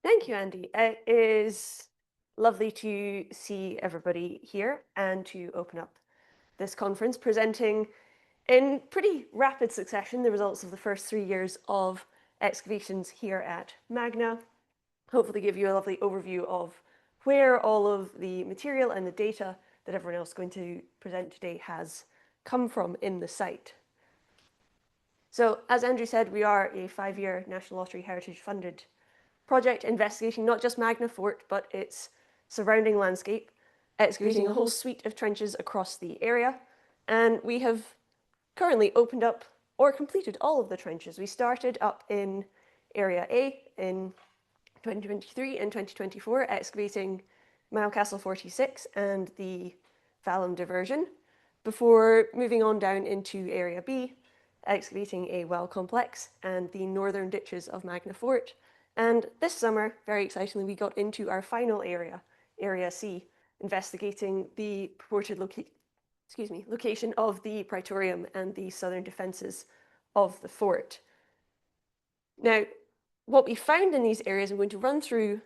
Thank you, Andy. It is lovely to see everybody here and to open up this conference, presenting in pretty rapid succession the results of the first 3 years of excavations here at Magna. Hopefully give you a lovely overview of where all of the material and the data that everyone else is going to present today has come from in the site. So, as Andrew said, we are a 5-year National Lottery Heritage funded project investigating not just Magna Fort, but its surrounding landscape, excavating a whole suite of trenches across the area. And we have currently opened up or completed all of the trenches. We started up in Area A in 2023 and 2024, excavating Mile Castle 46 and the Vallum diversion, before moving on down into Area B, excavating a well complex and the northern ditches of Magna Fort. And this summer, very excitingly, we got into our final area, Area C, investigating the purported location of the Praetorium and the southern defences of the fort. Now, what we found in these areas, I'm going to run through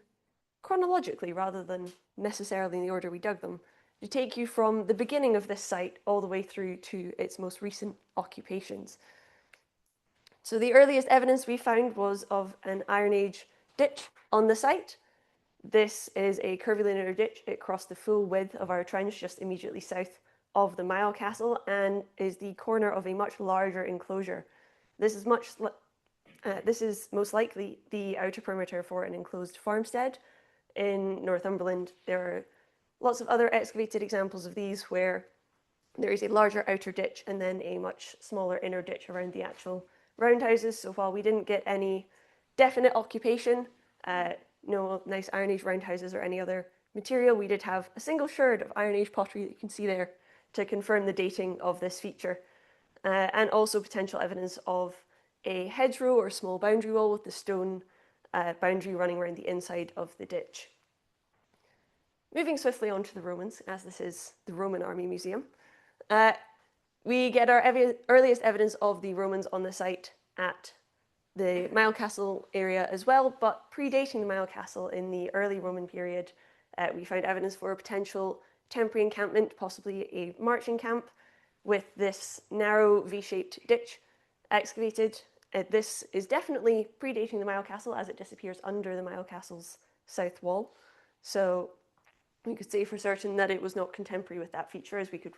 chronologically rather than necessarily in the order we dug them, to take you from the beginning of this site all the way through to its most recent occupations. So the earliest evidence we found was of an Iron Age ditch on the site. This is a curvilinear ditch. It crossed the full width of our trench just immediately south of the Mile Castle and is the corner of a much larger enclosure. This is most likely the outer perimeter for an enclosed farmstead in Northumberland. There are lots of other excavated examples of these where there is a larger outer ditch and then a much smaller inner ditch around the actual roundhouses. So while we didn't get any definite occupation, no nice Iron Age roundhouses or any other material, we did have a single sherd of Iron Age pottery that you can see there to confirm the dating of this feature, and also potential evidence of a hedgerow or small boundary wall with the stone boundary running around the inside of the ditch. Moving swiftly on to the Romans, as this is the Roman Army Museum, we get our earliest evidence of the Romans on the site at the Mile Castle area as well, but predating the Mile Castle in the early Roman period, we found evidence for a potential temporary encampment, possibly a marching camp, with this narrow V-shaped ditch excavated. This is definitely predating the Mile Castle as it disappears under the Mile Castle's south wall. So we could say for certain that it was not contemporary with that feature, as we could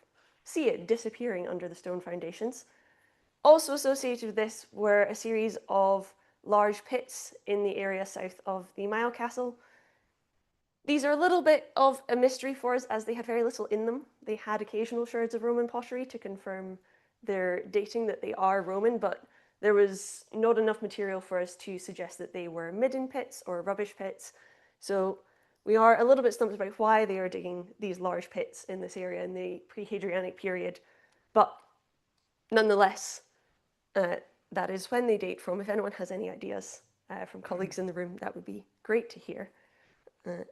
see it disappearing under the stone foundations. Also associated with this were a series of large pits in the area south of the Mile Castle. These are a little bit of a mystery for us as they had very little in them. They had occasional sherds of Roman pottery to confirm their dating that they are Roman, but there was not enough material for us to suggest that they were midden pits or rubbish pits. So we are a little bit stumped about why they are digging these large pits in this area in the pre-Hadrianic period. But nonetheless, that is when they date from. If anyone has any ideas from colleagues in the room, that would be great to hear.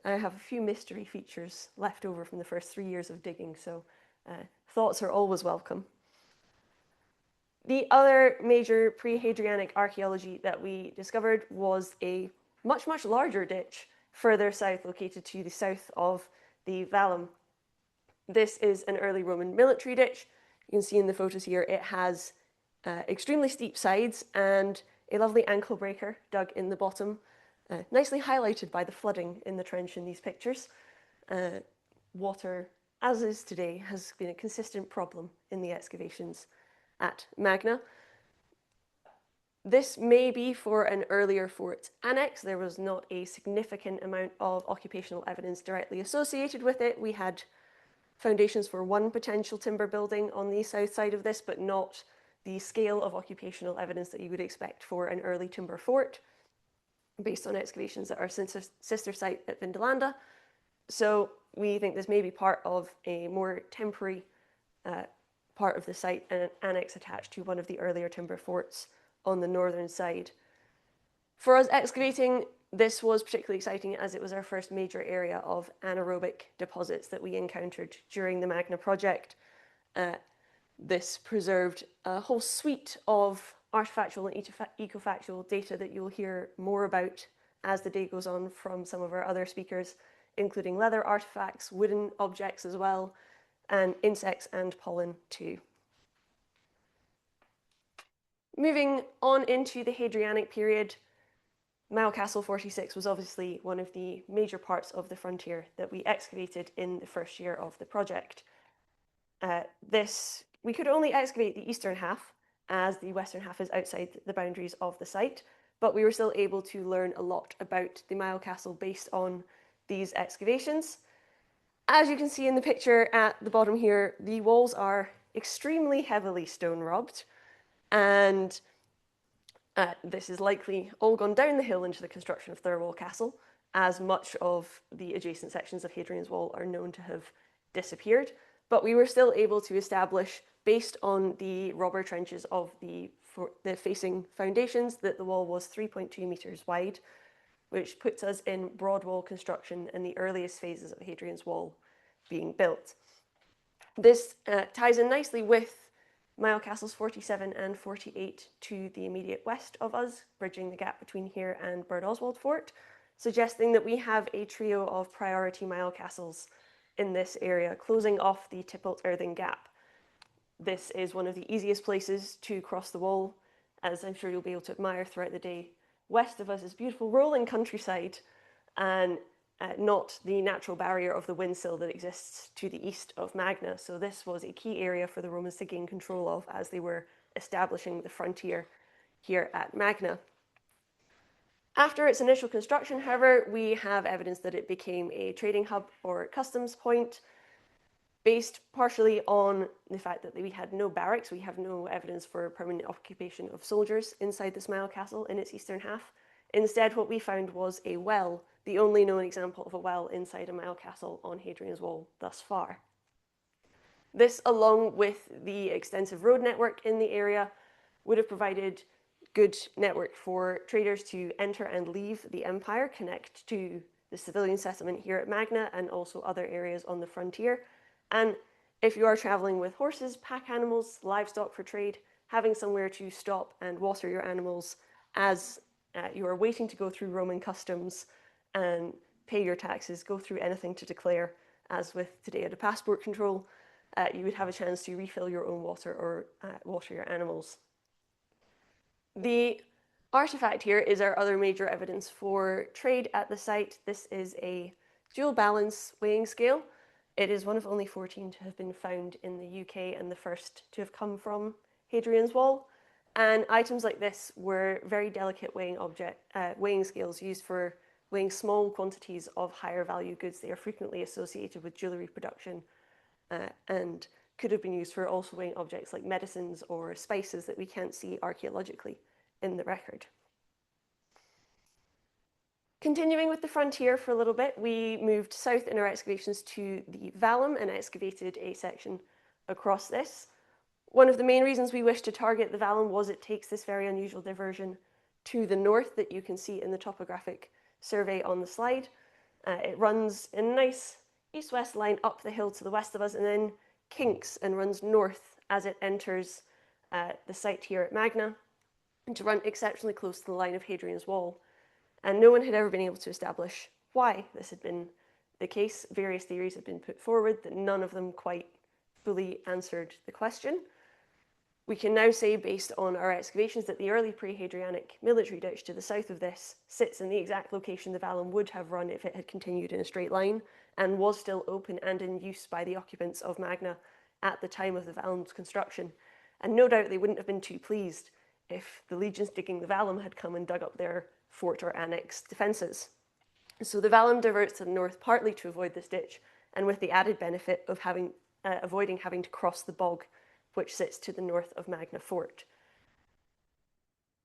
I have a few mystery features left over from the first 3 years of digging, so thoughts are always welcome. The other major pre-Hadrianic archaeology that we discovered was a much, much larger ditch further south, located to the south of the Vallum. This is an early Roman military ditch. You can see in the photos here, it has extremely steep sides and a lovely ankle breaker dug in the bottom, nicely highlighted by the flooding in the trench in these pictures. Water, as is today, has been a consistent problem in the excavations at Magna. This may be for an earlier fort annex. There was not a significant amount of occupational evidence directly associated with it. We had foundations for one potential timber building on the south side of this, but not the scale of occupational evidence that you would expect for an early timber fort, based on excavations at our sister site at Vindolanda. So we think this may be part of a more temporary part of the site, and an annex attached to one of the earlier timber forts on the northern side. For us excavating, this was particularly exciting as it was our first major area of anaerobic deposits that we encountered during the Magna Project. This preserved a whole suite of artifactual and ecofactual data that you'll hear more about as the day goes on from some of our other speakers, including leather artifacts, wooden objects as well, and insects and pollen too. Moving on into the Hadrianic period, Mile Castle 46 was obviously one of the major parts of the frontier that we excavated in the first year of the project. We could only excavate the eastern half, as the western half is outside the boundaries of the site, but we were still able to learn a lot about the Mile Castle based on these excavations. As you can see in the picture at the bottom here, the walls are extremely heavily stone robbed, and this is likely all gone down the hill into the construction of Thirlwall Castle, as much of the adjacent sections of Hadrian's Wall are known to have disappeared. But we were still able to establish, based on the robber trenches of the facing foundations, that the wall was 3.2 meters wide, which puts us in broad wall construction in the earliest phases of Hadrian's Wall being built. This ties in nicely with Mile Castles 47 and 48 to the immediate west of us, bridging the gap between here and Bird Oswald Fort, suggesting that we have a trio of priority Mile Castles in this area, closing off the Tipalt earthen gap. This is one of the easiest places to cross the wall, as I'm sure you'll be able to admire throughout the day. West of us is beautiful rolling countryside, and not the natural barrier of the windsill that exists to the east of Magna. So this was a key area for the Romans to gain control of as they were establishing the frontier here at Magna. After its initial construction, however, we have evidence that it became a trading hub or customs point, based partially on the fact that we had no barracks. We have no evidence for permanent occupation of soldiers inside this Mile Castle in its eastern half. Instead, what we found was a well, the only known example of a well inside a Mile Castle on Hadrian's Wall thus far. This, along with the extensive road network in the area, would have provided good network for traders to enter and leave the empire, connect to the civilian settlement here at Magna and also other areas on the frontier. And if you are traveling with horses, pack animals, livestock for trade, having somewhere to stop and water your animals as you are waiting to go through Roman customs and pay your taxes, go through anything to declare, as with today at a passport control, you would have a chance to refill your own water or water your animals. The artifact here is our other major evidence for trade at the site. This is a dual balance weighing scale. It is one of only 14 to have been found in the UK and the first to have come from Hadrian's Wall. And items like this were very delicate weighing scales used for weighing small quantities of higher value goods. They are frequently associated with jewellery production and could have been used for also weighing objects like medicines or spices that we can't see archaeologically in the record. Continuing with the frontier for a little bit, we moved south in our excavations to the Vallum and excavated a section across this. One of the main reasons we wished to target the Vallum was it takes this very unusual diversion to the north that you can see in the topographic survey on the slide. It runs in a nice east-west line up the hill to the west of us and then kinks and runs north as it enters the site here at Magna, and to run exceptionally close to the line of Hadrian's Wall. And no one had ever been able to establish why this had been the case. Various theories had been put forward, that none of them quite fully answered the question. We can now say, based on our excavations, that the early pre-Hadrianic military ditch to the south of this sits in the exact location the Vallum would have run if it had continued in a straight line, and was still open and in use by the occupants of Magna at the time of the Vallum's construction. And no doubt they wouldn't have been too pleased if the legions digging the Vallum had come and dug up their fort or annex defences. So the Vallum diverts to the north partly to avoid this ditch, and with the added benefit of avoiding having to cross the bog, which sits to the north of Magna Fort.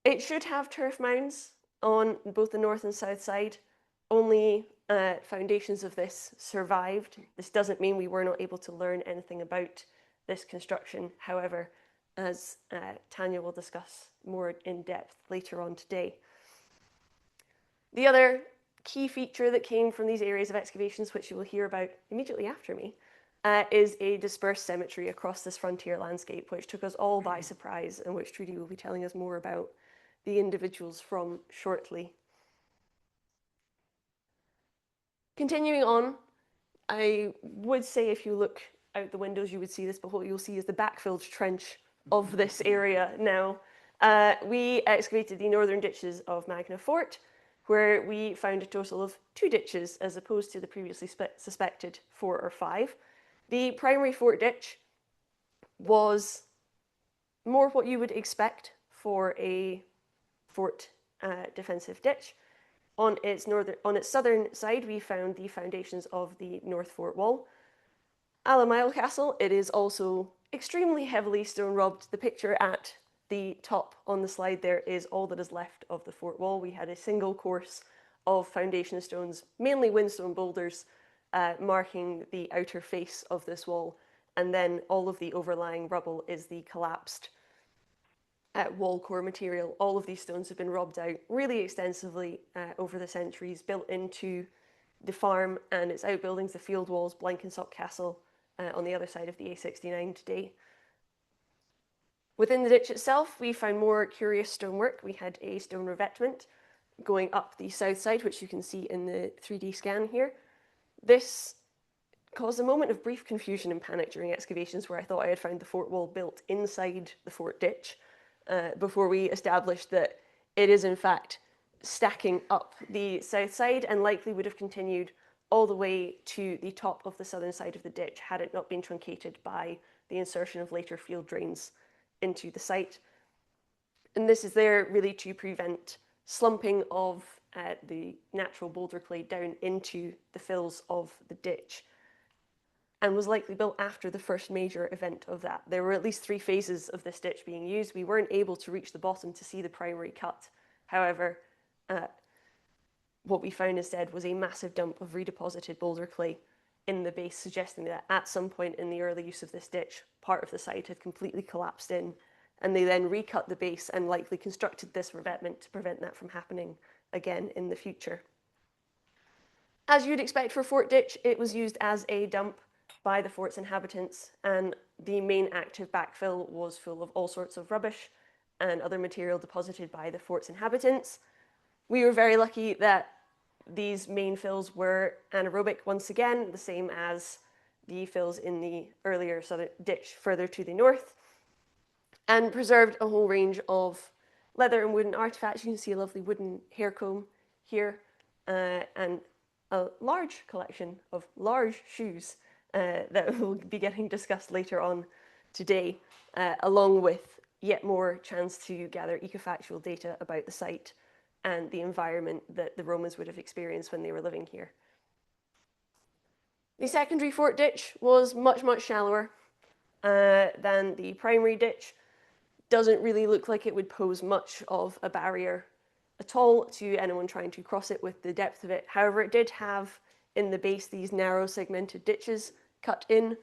It should have turf mounds on both the north and south side. Only foundations of this survived. This doesn't mean we were not able to learn anything about this construction, however, as Tanya will discuss more in depth later on today. The other key feature that came from these areas of excavations, which you will hear about immediately after me, is a dispersed cemetery across this frontier landscape, which took us all by surprise and which Trudi will be telling us more about the individuals from shortly. Continuing on, I would say if you look out the windows, you would see this, but what you'll see is the backfilled trench of this area now. We excavated the northern ditches of Magna Fort, where we found a total of 2 ditches as opposed to the previously suspected 4 or 5. The primary fort ditch was more what you would expect for a fort defensive ditch. On its southern side, we found the foundations of the North Fort Wall. A la Mile Castle, it is also extremely heavily stone robbed. The picture at the top on the slide there is all that is left of the fort wall. We had a single course of foundation stones, mainly whinstone boulders, marking the outer face of this wall, and then all of the overlying rubble is the collapsed wall core material. All of these stones have been robbed out really extensively over the centuries, built into the farm and its outbuildings, the field walls, Blenkinsop Castle on the other side of the A69 today. Within the ditch itself, we found more curious stonework. We had a stone revetment going up the south side, which you can see in the 3D scan here. This caused a moment of brief confusion and panic during excavations where I thought I had found the fort wall built inside the fort ditch before we established that it is in fact stacking up the south side and likely would have continued all the way to the top of the southern side of the ditch had it not been truncated by the insertion of later field drains into the site. And this is there really to prevent slumping of the natural boulder clay down into the fills of the ditch, and was likely built after the first major event of that. There were at least 3 phases of this ditch being used. We weren't able to reach the bottom to see the primary cut. However, what we found instead was a massive dump of redeposited boulder clay in the base, suggesting that at some point in the early use of this ditch, part of the site had completely collapsed in, and they then recut the base and likely constructed this revetment to prevent that from happening again in the future. As you'd expect for Fort Ditch, it was used as a dump by the fort's inhabitants, and the main active backfill was full of all sorts of rubbish and other material deposited by the fort's inhabitants. We were very lucky that these main fills were anaerobic once again, the same as the fills in the earlier southern ditch further to the north, and preserved a whole range of leather and wooden artifacts. You can see a lovely wooden hair comb here, and a large collection of large shoes that will be getting discussed later on today, along with yet more chance to gather ecofactual data about the site and the environment that the Romans would have experienced when they were living here. The secondary fort ditch was much, much shallower than the primary ditch. Doesn't really look like it would pose much of a barrier at all to anyone trying to cross it with the depth of it. However, it did have in the base these narrow segmented ditches cut in.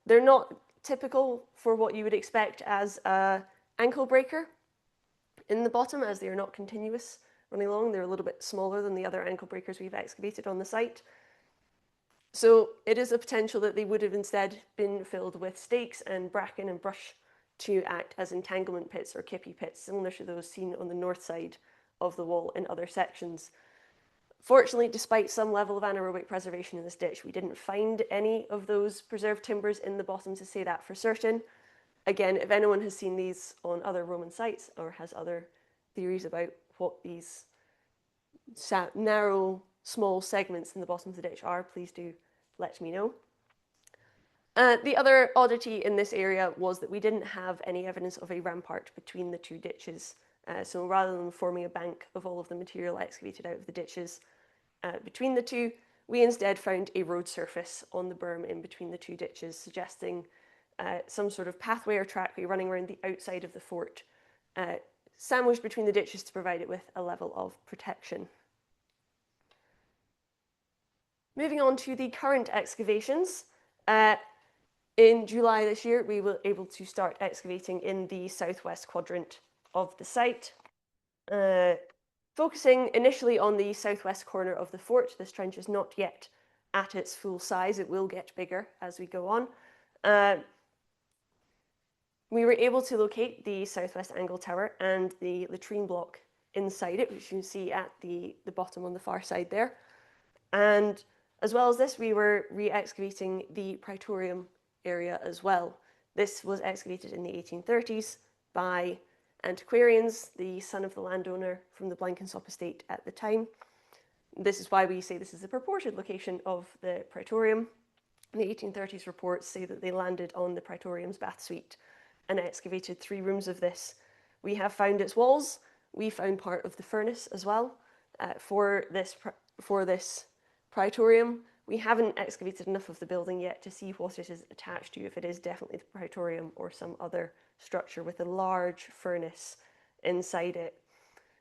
They're not typical for what you would expect as an ankle breaker in the bottom, as they are not continuous running along. They're a little bit smaller than the other ankle breakers we've excavated on the site. So it is a potential that they would have instead been filled with stakes and bracken and brush to act as entanglement pits or kippy pits, similar to those seen on the north side of the wall in other sections. Fortunately, despite some level of anaerobic preservation in this ditch, we didn't find any of those preserved timbers in the bottom to say that for certain. Again, if anyone has seen these on other Roman sites or has other theories about what these narrow, small segments in the bottom of the ditch are, please do let me know. The other oddity in this area was that we didn't have any evidence of a rampart between the 2 ditches. So rather than forming a bank of all of the material excavated out of the ditches between the 2, we instead found a road surface on the berm in between the 2 ditches, suggesting some sort of pathway or trackway running around the outside of the fort, sandwiched between the ditches to provide it with a level of protection. Moving on to the current excavations. In July this year, we were able to start excavating in the southwest quadrant of the site, focusing initially on the southwest corner of the fort. This trench is not yet at its full size. It will get bigger as we go on. We were able to locate the southwest angle tower and the latrine block inside it, which you can see at the bottom on the far side there. And as well as this, we were re-excavating the Praetorium area as well. This was excavated in the 1830s by antiquarians, the son of the landowner from the Blenkinsop estate at the time. This is why we say this is the purported location of the Praetorium. The 1830s reports say that they landed on the Praetorium's bath suite and excavated 3 rooms of this. We have found its walls. We found part of the furnace as well for this Praetorium. We haven't excavated enough of the building yet to see what it is attached to, if it is definitely the Praetorium or some other structure with a large furnace inside it.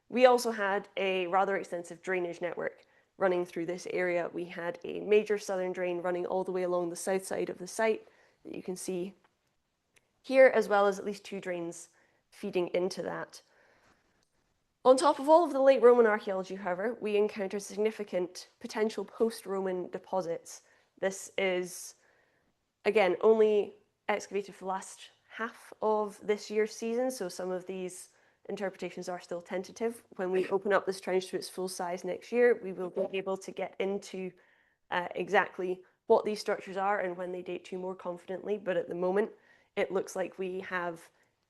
We also had a rather extensive drainage network running through this area. We had a major southern drain running all the way along the south side of the site that you can see here, as well as at least 2 drains feeding into that. On top of all of the late Roman archaeology, however, we encountered significant potential post-Roman deposits. This is, again, only excavated for the last half of this year's season, so some of these interpretations are still tentative. When we open up this trench to its full size next year, we will be able to get into exactly what these structures are and when they date to more confidently. But at the moment, it looks like we have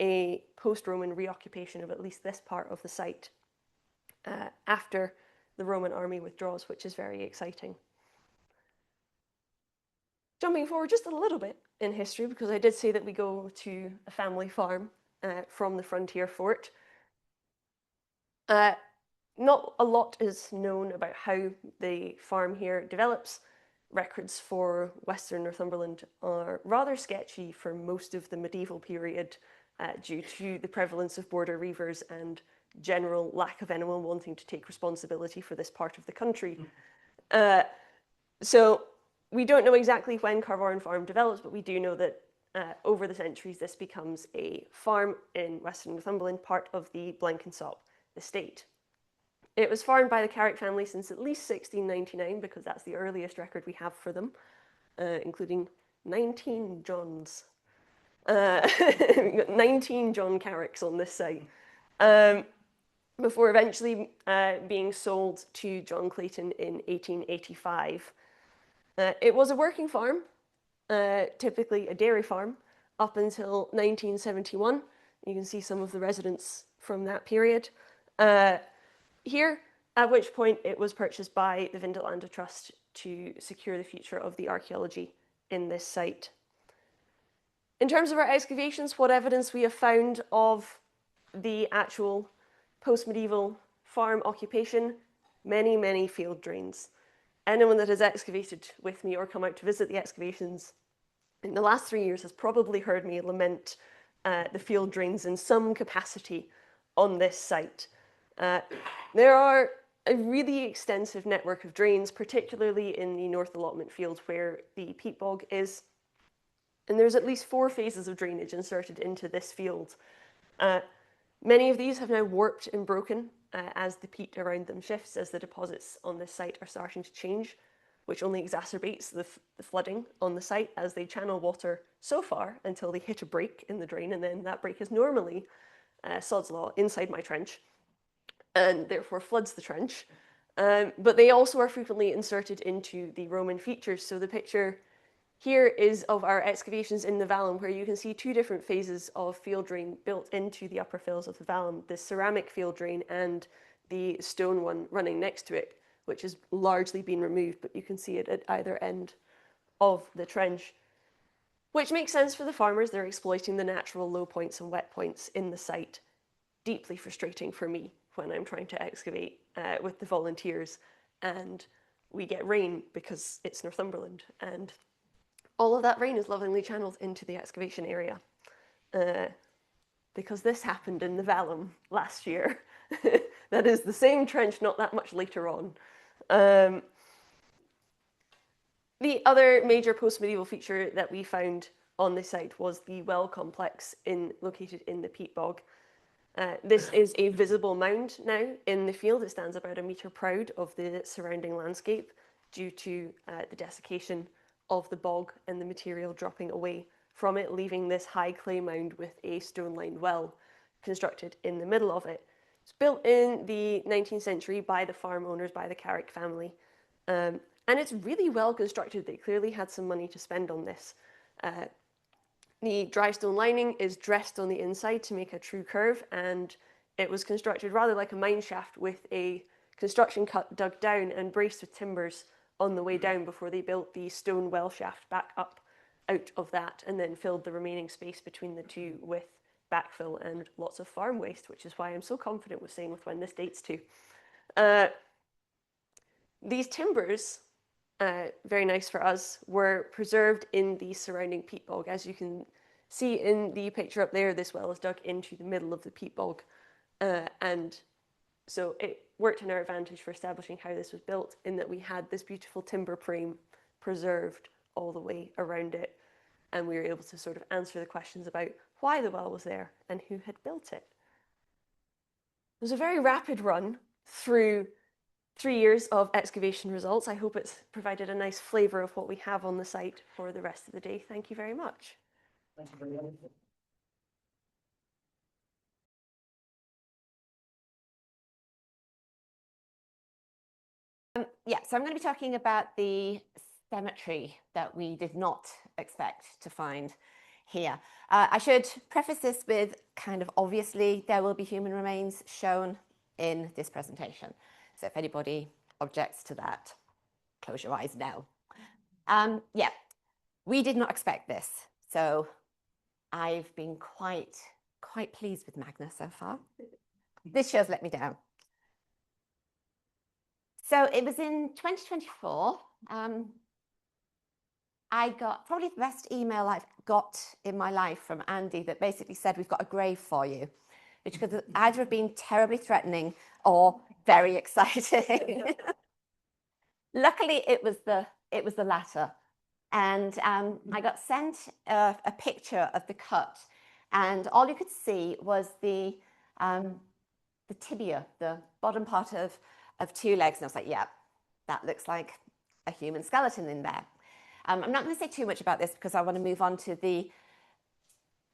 a post-Roman reoccupation of at least this part of the site after the Roman army withdraws, which is very exciting. Jumping forward just a little bit in history, because I did say that we go to a family farm from the frontier fort. Not a lot is known about how the farm here develops. Records for Western Northumberland are rather sketchy for most of the medieval period due to the prevalence of border reivers and general lack of anyone wanting to take responsibility for this part of the country. So we don't know exactly when Carvarren Farm develops, but we do know that over the centuries this becomes a farm in Western Northumberland, part of the Blenkinsop estate. It was farmed by the Carrick family since at least 1699, because that's the earliest record we have for them, including 19 Johns. 19 John Carricks on this site, before eventually being sold to John Clayton in 1885. It was a working farm, typically a dairy farm, up until 1971. You can see some of the residents from that period here, at which point it was purchased by the Vindalanda Trust to secure the future of the archaeology in this site. In terms of our excavations, what evidence we have found of the actual post-medieval farm occupation? Many, many field drains. Anyone that has excavated with me or come out to visit the excavations in the last 3 years has probably heard me lament the field drains in some capacity on this site. There are a really extensive network of drains, particularly in the North Allotment field where the peat bog is. And there's at least 4 phases of drainage inserted into this field. Many of these have now warped and broken as the peat around them shifts, as the deposits on this site are starting to change, which only exacerbates the flooding on the site as they channel water so far until they hit a break in the drain, and then that break is normally sod's law inside my trench, and therefore floods the trench. But they also are frequently inserted into the Roman features. So the picture here is of our excavations in the vallum, where you can see 2 different phases of field drain built into the upper fills of the vallum, the ceramic field drain and the stone one running next to it, which has largely been removed, but you can see it at either end of the trench, which makes sense for the farmers. They're exploiting the natural low points and wet points in the site. Deeply frustrating for me when I'm trying to excavate with the volunteers and we get rain because it's Northumberland, and all of that rain is lovingly channeled into the excavation area because this happened in the vallum last year. That is the same trench, not that much later on. The other major post-medieval feature that we found on this site was the well complex located in the peat bog. This is a visible mound now in the field. It stands about 1 metre proud of the surrounding landscape due to the desiccation of the bog and the material dropping away from it, leaving this high clay mound with a stone-lined well constructed in the middle of it. It's built in the 19th century by the farm owners, by the Carrick family, And it's really well constructed. They clearly had some money to spend on this. The dry stone lining is dressed on the inside to make a true curve, and it was constructed rather like a mine shaft with a construction cut dug down and braced with timbers on the way down before they built the stone well shaft back up out of that, and then filled the remaining space between the two with backfill and lots of farm waste, which is why I'm so confident with saying with when this dates to. These timbers, very nice for us, were preserved in the surrounding peat bog. As you can see in the picture up there, this well is dug into the middle of the peat bog. And so it worked in our advantage for establishing how this was built, in that we had this beautiful timber frame preserved all the way around it. And we were able to sort of answer the questions about why the well was there and who had built it. It was a very rapid run through 3 years of excavation results. I hope it's provided a nice flavour of what we have on the site for the rest of the day. Thank you very much. Thank you very much. So I'm going to be talking about the cemetery that we did not expect to find here. I should preface this with kind of obviously there will be human remains shown in this presentation. So if anybody objects to that, close your eyes now. We did not expect this. So I've been quite pleased with Magna so far. This show's let me down. So it was in 2024. I got probably the best email I've got in my life from Andy that basically said, we've got a grave for you, which could either have been terribly threatening or very exciting. Luckily, it was the latter. And I got sent a picture of the cut, and all you could see was the tibia, the bottom part of 2 legs. And I was like, yeah, that looks like a human skeleton in there. I'm not going to say too much about this because I want to move on to the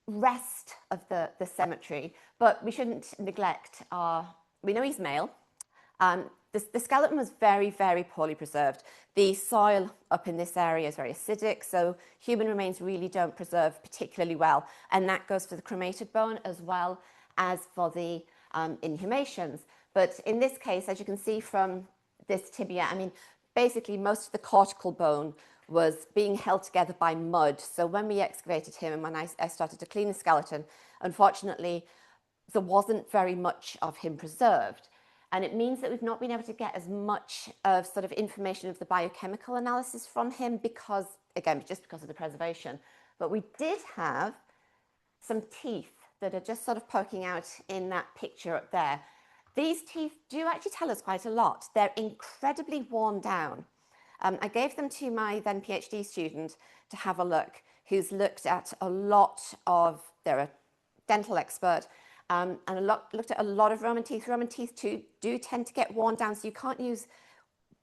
rest of the cemetery, but we shouldn't neglect we know he's male. The skeleton was very, very poorly preserved. The soil up in this area is very acidic, so human remains really don't preserve particularly well. And that goes for the cremated bone as well as for the inhumations. But in this case, as you can see from this tibia, I mean, basically most of the cortical bone was being held together by mud. So when we excavated him and when I started to clean the skeleton, unfortunately, there wasn't very much of him preserved. And it means that we've not been able to get as much of sort of information of the biochemical analysis from him because, again, just because of the preservation. But we did have some teeth that are just sort of poking out in that picture up there. These teeth do actually tell us quite a lot. They're incredibly worn down. I gave them to my then PhD student to have a look, who's looked at a lot of, they're a dental expert, and looked at a lot of Roman teeth. Roman teeth too do tend to get worn down, so you can't use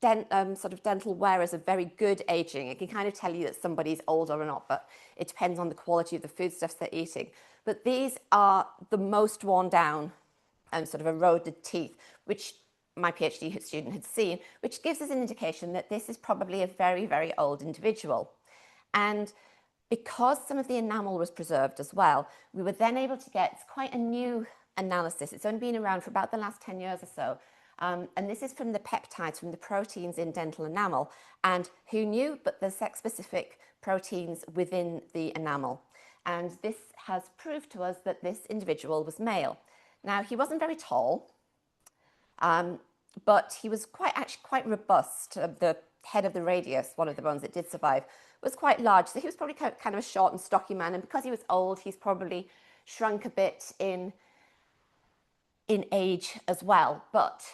sort of dental wear as a very good aging. It can kind of tell you that somebody's older or not, but it depends on the quality of the foodstuffs they're eating. But these are the most worn down and sort of eroded teeth, which my PhD student had seen, which gives us an indication that this is probably a very, very old individual. And because some of the enamel was preserved as well, we were then able to get quite a new analysis. It's only been around for about the last 10 years or so. And this is from the peptides, from the proteins in dental enamel. And who knew, but there's sex-specific proteins within the enamel. And this has proved to us that this individual was male. Now, he wasn't very tall, but he was actually quite robust. The head of the radius, one of the bones that did survive, was quite large. So he was probably kind of a short and stocky man. And because he was old, he's probably shrunk a bit in age as well. But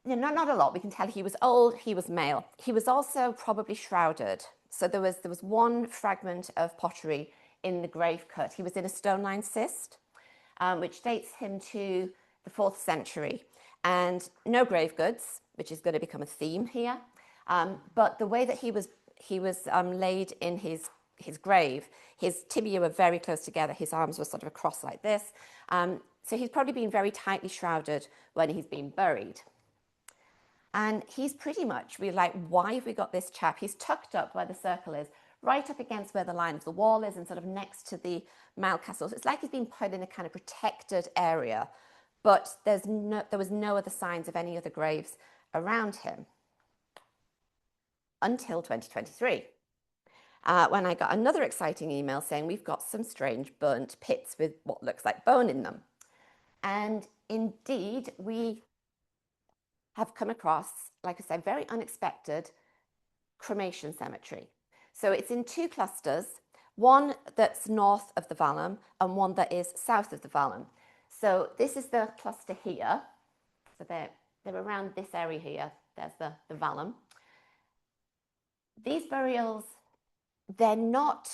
you know, not a lot. We can tell he was old, he was male. He was also probably shrouded. So there was one fragment of pottery in the grave cut. He was in a stone-lined cyst, which dates him to the 4th century. And no grave goods, which is going to become a theme here. But the way that he was laid in his grave, his tibia were very close together. His arms were sort of across like this. So he's probably been very tightly shrouded when he's been buried. And he's pretty much, we're like, why have we got this chap? He's tucked up where the circle is, right up against where the line of the wall is and sort of next to the Mile Castle. So it's like he's been put in a kind of protected area, but there was no other signs of any other graves around him until 2023. When I got another exciting email saying we've got some strange burnt pits with what looks like bone in them. And indeed, we have come across, like I said, very unexpected cremation cemetery. So it's in two clusters, one that's north of the vallum and one that is south of the vallum. So this is the cluster here. So they're around this area here. There's the vallum. These burials, they're not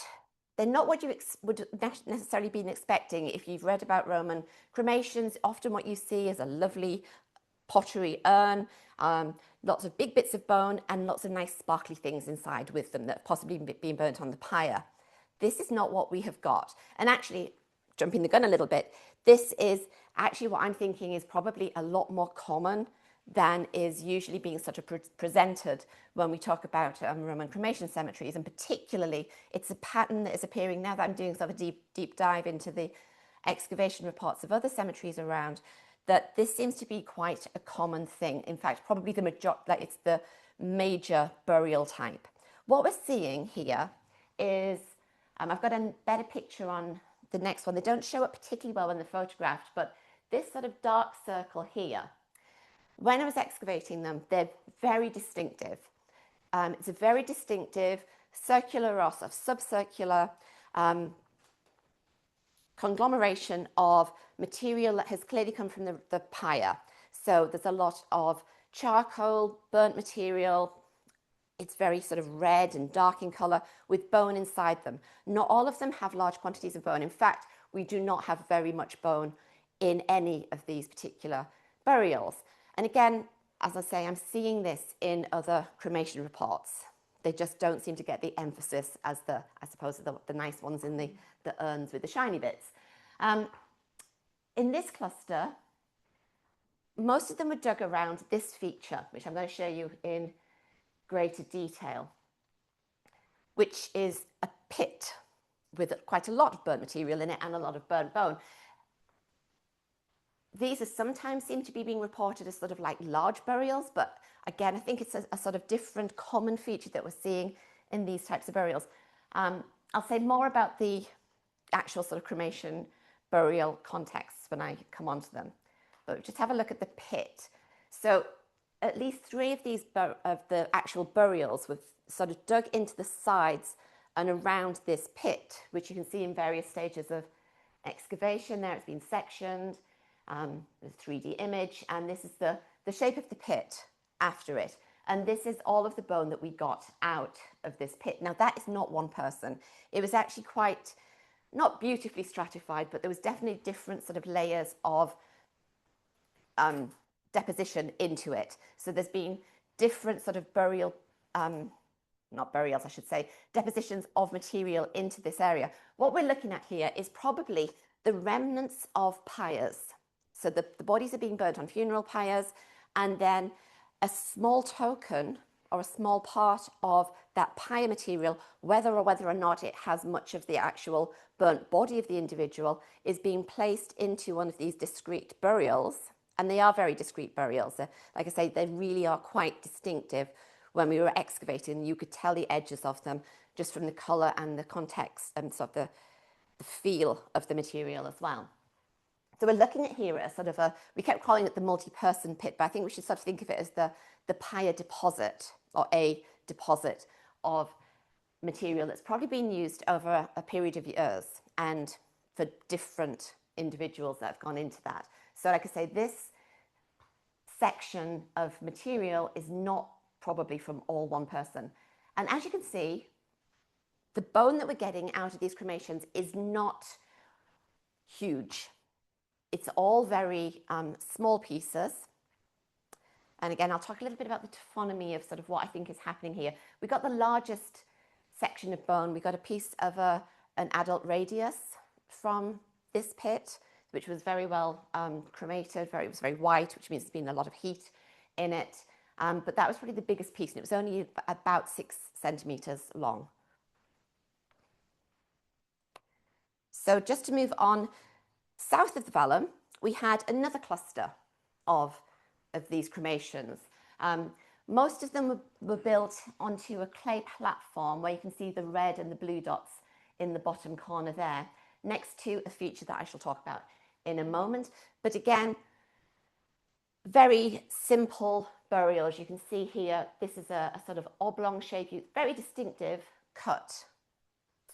what you would necessarily been expecting if you've read about Roman cremations. Often what you see is a lovely pottery urn, lots of big bits of bone and lots of nice sparkly things inside with them that have possibly been burnt on the pyre. This is not what we have got. And actually, jumping the gun a little bit, this is actually what I'm thinking is probably a lot more common than is usually being sort of presented when we talk about Roman cremation cemeteries. And particularly, it's a pattern that is appearing now that I'm doing sort of a deep dive into the excavation reports of other cemeteries around, that this seems to be quite a common thing. In fact, probably it's the major burial type. What we're seeing here is, I've got a better picture on the next one. They don't show it particularly well when they're photographed, but this sort of dark circle here, when I was excavating them, they're very distinctive. It's a very distinctive circular or sort of subcircular conglomeration of material that has clearly come from the pyre. So there's a lot of charcoal, burnt material. It's very sort of red and dark in colour with bone inside them. Not all of them have large quantities of bone. In fact, we do not have very much bone in any of these particular burials. And again, as I say, I'm seeing this in other cremation reports. They just don't seem to get the emphasis as I suppose, the nice ones in the urns with the shiny bits. In this cluster, most of them were dug around this feature, which I'm going to show you in greater detail, which is a pit with quite a lot of burnt material in it and a lot of burnt bone. These are sometimes seem to be being reported as sort of like large burials, but again, I think it's a sort of different common feature that we're seeing in these types of burials. I'll say more about the actual sort of cremation burial contexts when I come on to them, but just have a look at the pit. So at least 3 of these of the actual burials were sort of dug into the sides and around this pit, which you can see in various stages of excavation. There it's been sectioned, the 3D image, and this is the shape of the pit after it. And this is all of the bone that we got out of this pit. Now that is not one person. It was actually quite, not beautifully stratified, but there was definitely different sort of layers of deposition into it. So there's been different sort of burial, not burials, I should say, depositions of material into this area. What we're looking at here is probably the remnants of pyres. So the bodies are being burnt on funeral pyres, and then a small token or a small part of that pyre material, whether or not it has much of the actual burnt body of the individual, is being placed into one of these discrete burials. And they are very discrete burials. Like I say, they really are quite distinctive. When we were excavating, you could tell the edges of them just from the colour and the context and sort of the feel of the material as well. So we're looking at here at a sort of we kept calling it the multi-person pit, but I think we should sort of think of it as the pyre deposit, or a deposit of material that's probably been used over a period of years and for different individuals that have gone into that. So like I say, this section of material is not probably from all one person. And as you can see, the bone that we're getting out of these cremations is not huge. It's all very small pieces. And again, I'll talk a little bit about the taphonomy of sort of what I think is happening here. We got the largest section of bone. We got a piece of an adult radius from this pit, which was very well cremated. It was very white, which means there's been a lot of heat in it. But that was probably the biggest piece, and it was only about 6 centimeters long. So just to move on, south of the vallum, we had another cluster of these cremations. Most of them were built onto a clay platform where you can see the red and the blue dots in the bottom corner there, next to a feature that I shall talk about in a moment. But again, very simple burials. You can see here, this is a sort of oblong shape, very distinctive cut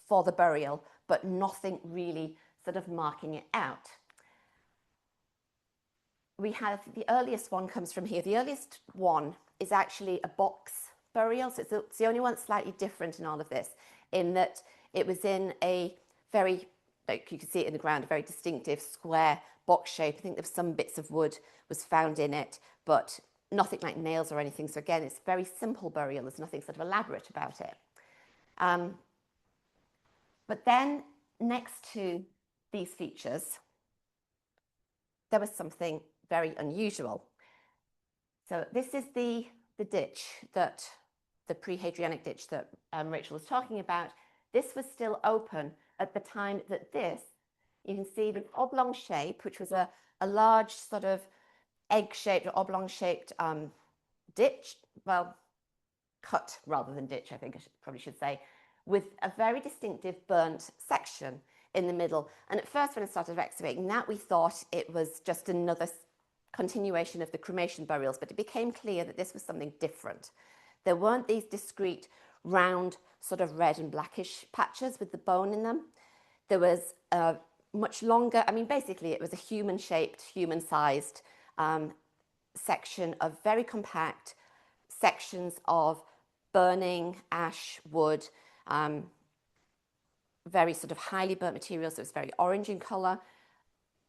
for the burial, but nothing really sort of marking it out. We have the earliest one comes from here. The earliest one is actually a box burial. So it's the only one slightly different in all of this, in that it was in a very, like you can see it in the ground, a very distinctive square box shape. I think there's some bits of wood was found in it, but nothing like nails or anything. So again, it's a very simple burial. There's nothing sort of elaborate about it. But then next to these features, there was something very unusual. So this is the ditch, that the pre-Hadrianic ditch that Rachel was talking about. This was still open at the time that this, you can see the oblong shape, which was a large sort of egg-shaped or oblong-shaped ditch, well, cut rather than ditch, I think I probably should say, with a very distinctive burnt section in the middle. And at first, when I started excavating that, we thought it was just another continuation of the cremation burials, but it became clear that this was something different. There weren't these discrete, round, sort of red and blackish patches with the bone in them. There was a much longer, I mean, basically it was a human-shaped, human-sized section of very compact sections of burning ash, wood, very sort of highly burnt materials, so it's very orange in color.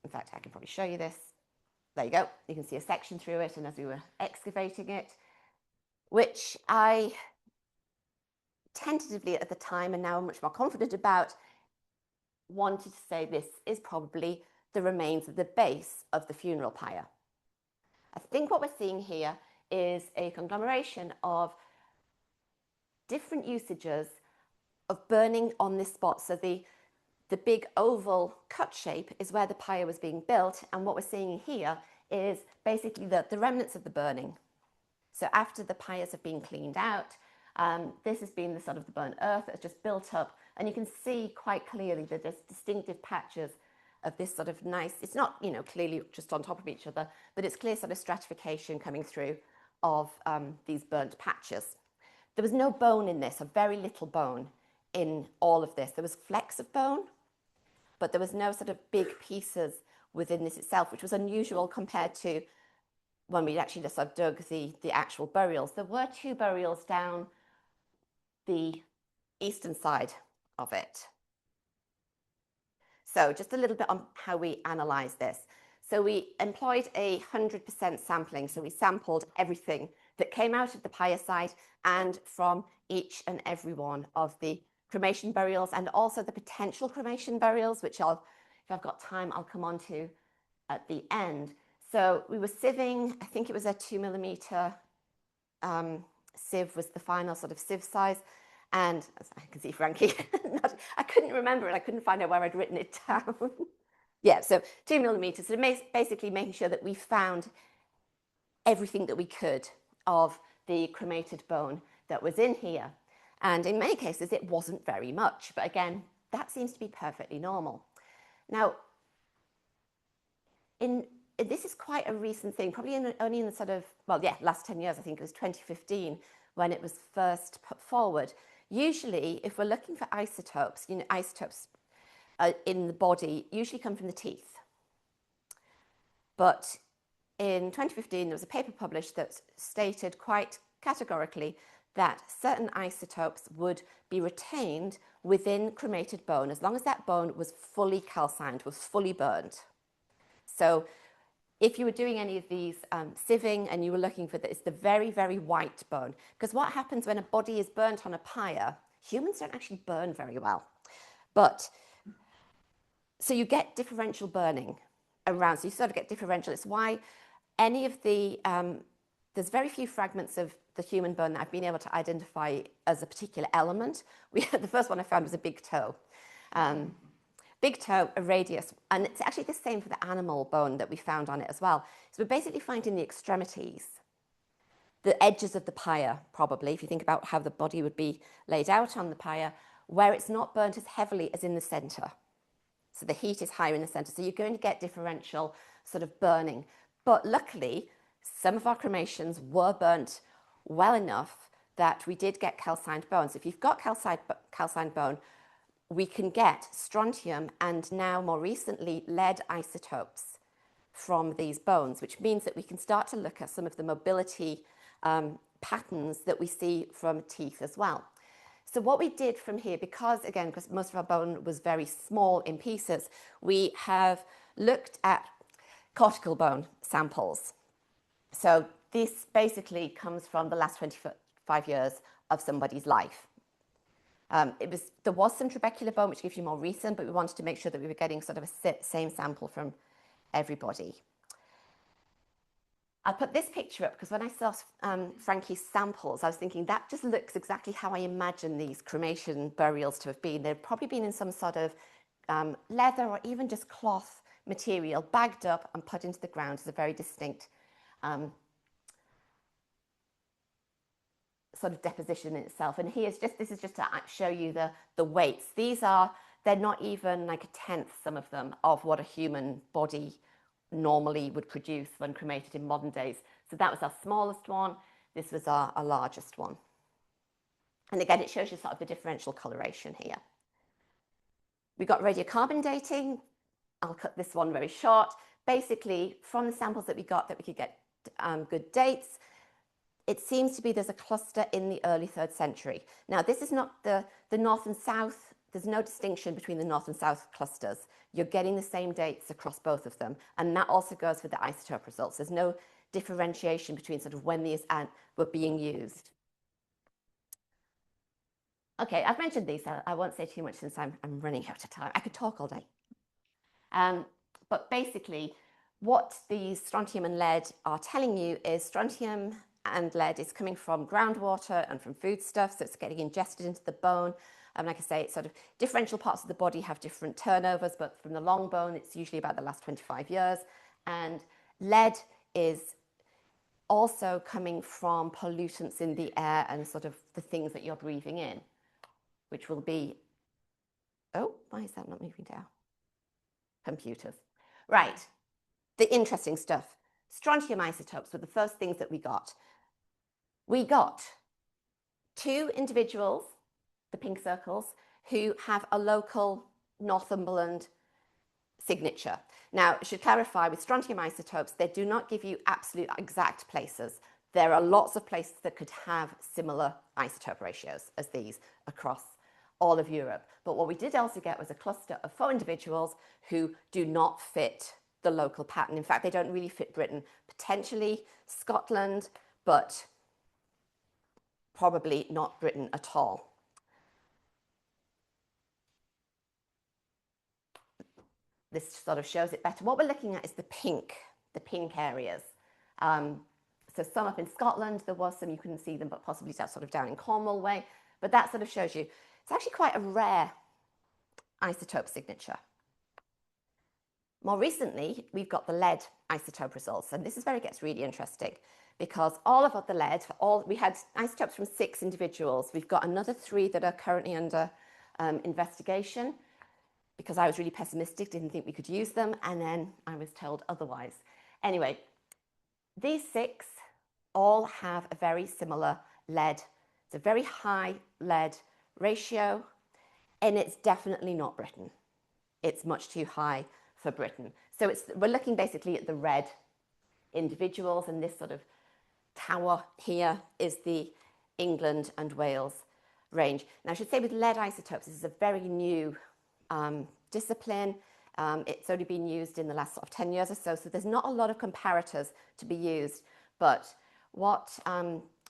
In fact, I can probably show you this. There you go. You can see a section through it, and as we were excavating it, which I tentatively at the time, and now I'm much more confident about, wanted to say this is probably the remains of the base of the funeral pyre. I think what we're seeing here is a conglomeration of different usages of burning on this spot. So the big oval cut shape is where the pyre was being built, and what we're seeing here is basically the remnants of the burning. So after the pyres have been cleaned out, this has been the sort of the burnt earth that's just built up, and you can see quite clearly that there's distinctive patches of this sort of nice, it's not, you know, clearly just on top of each other, but it's clear sort of stratification coming through of these burnt patches. There was no bone in this, or very little bone in all of this. There was flecks of bone, but there was no sort of big pieces within this itself, which was unusual compared to when we actually just sort of dug the actual burials. There were 2 burials down the eastern side of it. So just a little bit on how we analysed this. So we employed 100% sampling. So we sampled everything that came out of the pyre site and from each and every one of the cremation burials, and also the potential cremation burials, which if I've got time, I'll come on to at the end. So we were sieving, I think it was a 2mm sieve was the final sort of sieve size. And as I can see Frankie, I couldn't remember it. I couldn't find out where I'd written it down. Yeah, so 2mm. So basically making sure that we found everything that we could of the cremated bone that was in here. And in many cases, it wasn't very much. But again, that seems to be perfectly normal. Now, this is quite a recent thing, probably only in the sort of, well, yeah, last 10 years. I think it was 2015 when it was first put forward. Usually, if we're looking for isotopes, you know, isotopes in the body usually come from the teeth. But in 2015, there was a paper published that stated quite categorically that certain isotopes would be retained within cremated bone as long as that bone was fully calcined, was fully burned. So if you were doing any of these sieving and you were looking for it's the very, very white bone, because what happens when a body is burnt on a pyre, humans don't actually burn very well. But so you get differential burning around, so you sort of get differential. It's why any of the there's very few fragments of the human bone that I've been able to identify as a particular element. The first one I found was a big toe. Big toe, a radius, and it's actually the same for the animal bone that we found on it as well. So we're basically finding the extremities, the edges of the pyre, probably, if you think about how the body would be laid out on the pyre, where it's not burnt as heavily as in the centre. So the heat is higher in the centre, so you're going to get differential sort of burning. But luckily, some of our cremations were burnt well enough that we did get calcined bones. If you've got calcined bone, we can get strontium and now more recently lead isotopes from these bones, which means that we can start to look at some of the mobility patterns that we see from teeth as well. So what we did from here, because most of our bone was very small in pieces, we have looked at cortical bone samples. So this basically comes from the last 25 years of somebody's life. There was some trabecular bone, which gives you more recent, but we wanted to make sure that we were getting sort of a same sample from everybody. I'll put this picture up because when I saw Frankie's samples, I was thinking that just looks exactly how I imagine these cremation burials to have been. They've probably been in some sort of leather or even just cloth material, bagged up and put into the ground as a very distinct sort of deposition in itself. And this is just to show you the weights. They're not even like a tenth, some of them, of what a human body normally would produce when cremated in modern days. So that was our smallest one. This was our largest one. And again, it shows you sort of the differential coloration here. We got radiocarbon dating. I'll cut this one very short. Basically, from the samples that we got, that we could get good dates, it seems to be there's a cluster in the early 3rd century. Now, this is not the north and south. There's no distinction between the north and south clusters. You're getting the same dates across both of them. And that also goes for the isotope results. There's no differentiation between sort of when these were being used. Okay, I've mentioned these. I won't say too much since I'm running out of time. I could talk all day. But basically, what these strontium and lead are telling you is strontium and lead is coming from groundwater and from foodstuffs, so it's getting ingested into the bone. Like I say, it's sort of differential parts of the body have different turnovers, but from the long bone, it's usually about the last 25 years. And lead is also coming from pollutants in the air and sort of the things that you're breathing in, which will be, oh, why is that not moving down? Computers. Right, the interesting stuff. Strontium isotopes were the first things that we got. We got 2 individuals, the pink circles, who have a local Northumberland signature. Now, I should clarify, with strontium isotopes, they do not give you absolute exact places. There are lots of places that could have similar isotope ratios as these across all of Europe. But what we did also get was a cluster of 4 individuals who do not fit the local pattern. In fact, they don't really fit Britain. Potentially Scotland, but probably not Britain at all. This sort of shows it better. What we're looking at is the pink areas. So some up in Scotland, there was some, you couldn't see them, but possibly sort of down in Cornwall way. But that sort of shows you, it's actually quite a rare isotope signature. More recently, we've got the lead isotope results, and this is where it gets really interesting, because all of the lead, we had isotopes from 6 individuals. We've got another 3 that are currently under investigation, because I was really pessimistic, didn't think we could use them, and then I was told otherwise. Anyway, these 6 all have a very similar lead. It's a very high lead ratio, and it's definitely not Britain. It's much too high for Britain. So we're looking basically at the red individuals, and this sort of tower here is the England and Wales range. Now, I should say with lead isotopes, this is a very new discipline. It's only been used in the last sort of 10 years or so, so there's not a lot of comparators to be used. But what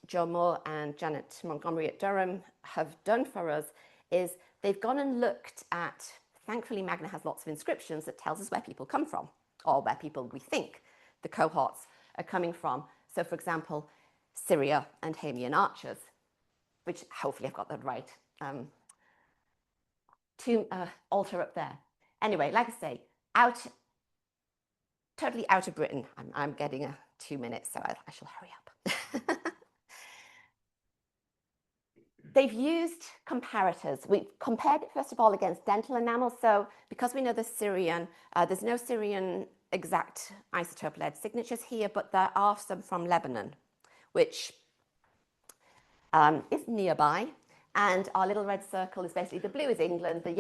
Joe Moore and Janet Montgomery at Durham have done for us is they've gone and looked at, thankfully Magna has lots of inscriptions that tells us where people come from, or where people we think the cohorts are coming from. So for example, Syria and Hamian archers, which hopefully I've got that right. Altar up there. Anyway, like I say, totally out of Britain. I'm getting 2 minutes, so I shall hurry up. They've used comparators. We've compared it, first of all, against dental enamel. So because we know the Syrian, there's no Syrian exact isotope lead signatures here, but there are some from Lebanon, which is nearby. And our little red circle is basically, the blue is England, the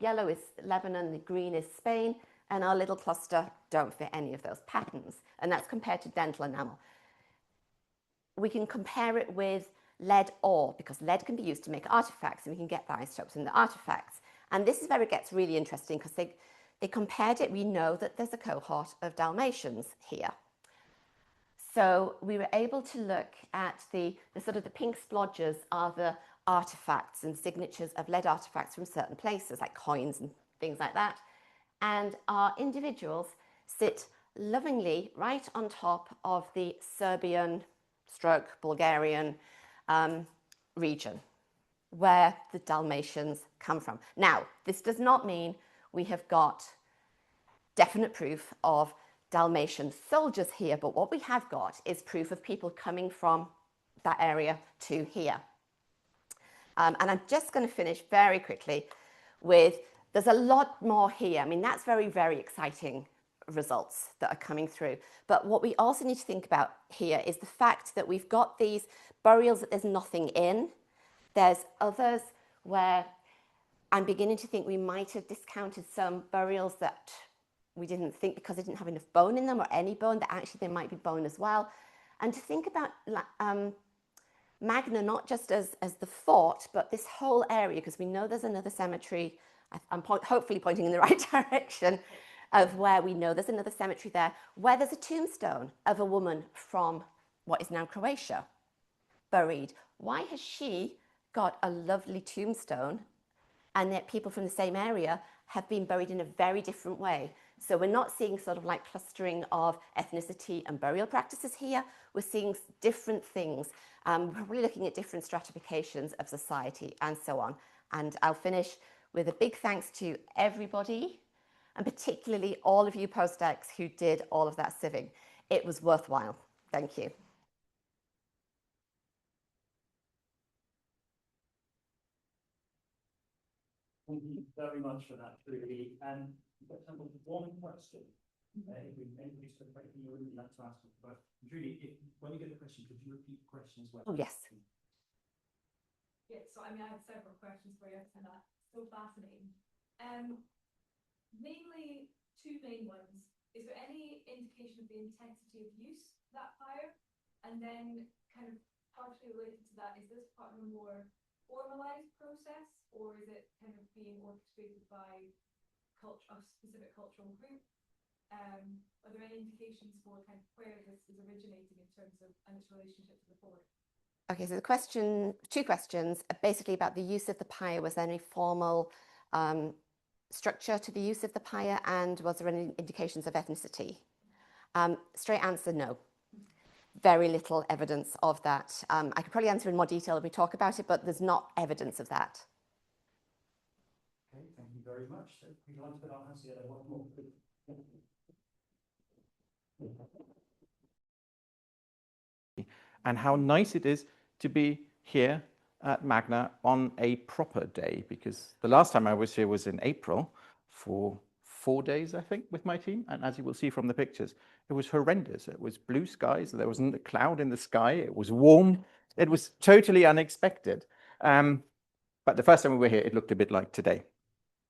yellow is Lebanon, the green is Spain, and our little cluster don't fit any of those patterns. And that's compared to dental enamel. We can compare it with lead ore, because lead can be used to make artifacts, and we can get the isotopes in the artifacts. And this is where it gets really interesting, because they compared it. We know that there's a cohort of Dalmatians here. So we were able to look at the sort of the pink splodges are the artifacts and signatures of lead artifacts from certain places, like coins and things like that. And our individuals sit lovingly right on top of the Serbian stroke Bulgarian region where the Dalmatians come from. Now, this does not mean we have got definite proof of Dalmatian soldiers here, but what we have got is proof of people coming from that area to here. And I'm just going to finish very quickly with, there's a lot more here. I mean, that's very, very exciting results that are coming through. But what we also need to think about here is the fact that we've got these burials that there's nothing in. There's others where I'm beginning to think we might have discounted some burials that we didn't think because they didn't have enough bone in them, or any bone, that actually there might be bone as well. And to think about Magna not just as the fort, but this whole area, because we know there's another cemetery. I'm hopefully pointing in the right direction of where we know there's another cemetery there, where there's a tombstone of a woman from what is now Croatia buried. Why has she got a lovely tombstone, and yet people from the same area have been buried in a very different way? So we're not seeing sort of like clustering of ethnicity and burial practices here. We're seeing different things. We're probably looking at different stratifications of society and so on. And I'll finish with a big thanks to everybody, and particularly all of you postdocs who did all of that sieving. It was worthwhile. Thank you. Thank you very much for that, Trudi. And we've got time for one question. Anybody's got a question you would like to ask? But Trudi, when you get the question, could you repeat the question as well? Oh, yes. Yeah, so I mean, I have several questions for you, and that's so fascinating. Mainly two main ones. Is there any indication of the intensity of use of that fire? And then kind of partially related to that, is this part of a more formalized process, or is it kind of being orchestrated by a specific cultural group? Are there any indications for kind of where this is originating in terms of and its relationship to the fort? Okay, so the question, two questions, basically about the use of the pyre. Was there any formal structure to the use of the pyre, and was there any indications of ethnicity? Straight answer, no. Very little evidence of that. I could probably answer in more detail if we talk about it, but there's not evidence of that. Okay, thank you very much. So we'd like to put our hands together one more. And how nice it is to be here at Magna on a proper day, because the last time I was here was in April for 4 days, I think, with my team. And as you will see from the pictures, it was horrendous. It was blue skies. There wasn't a cloud in the sky. It was warm. It was totally unexpected. But the first time we were here, it looked a bit like today.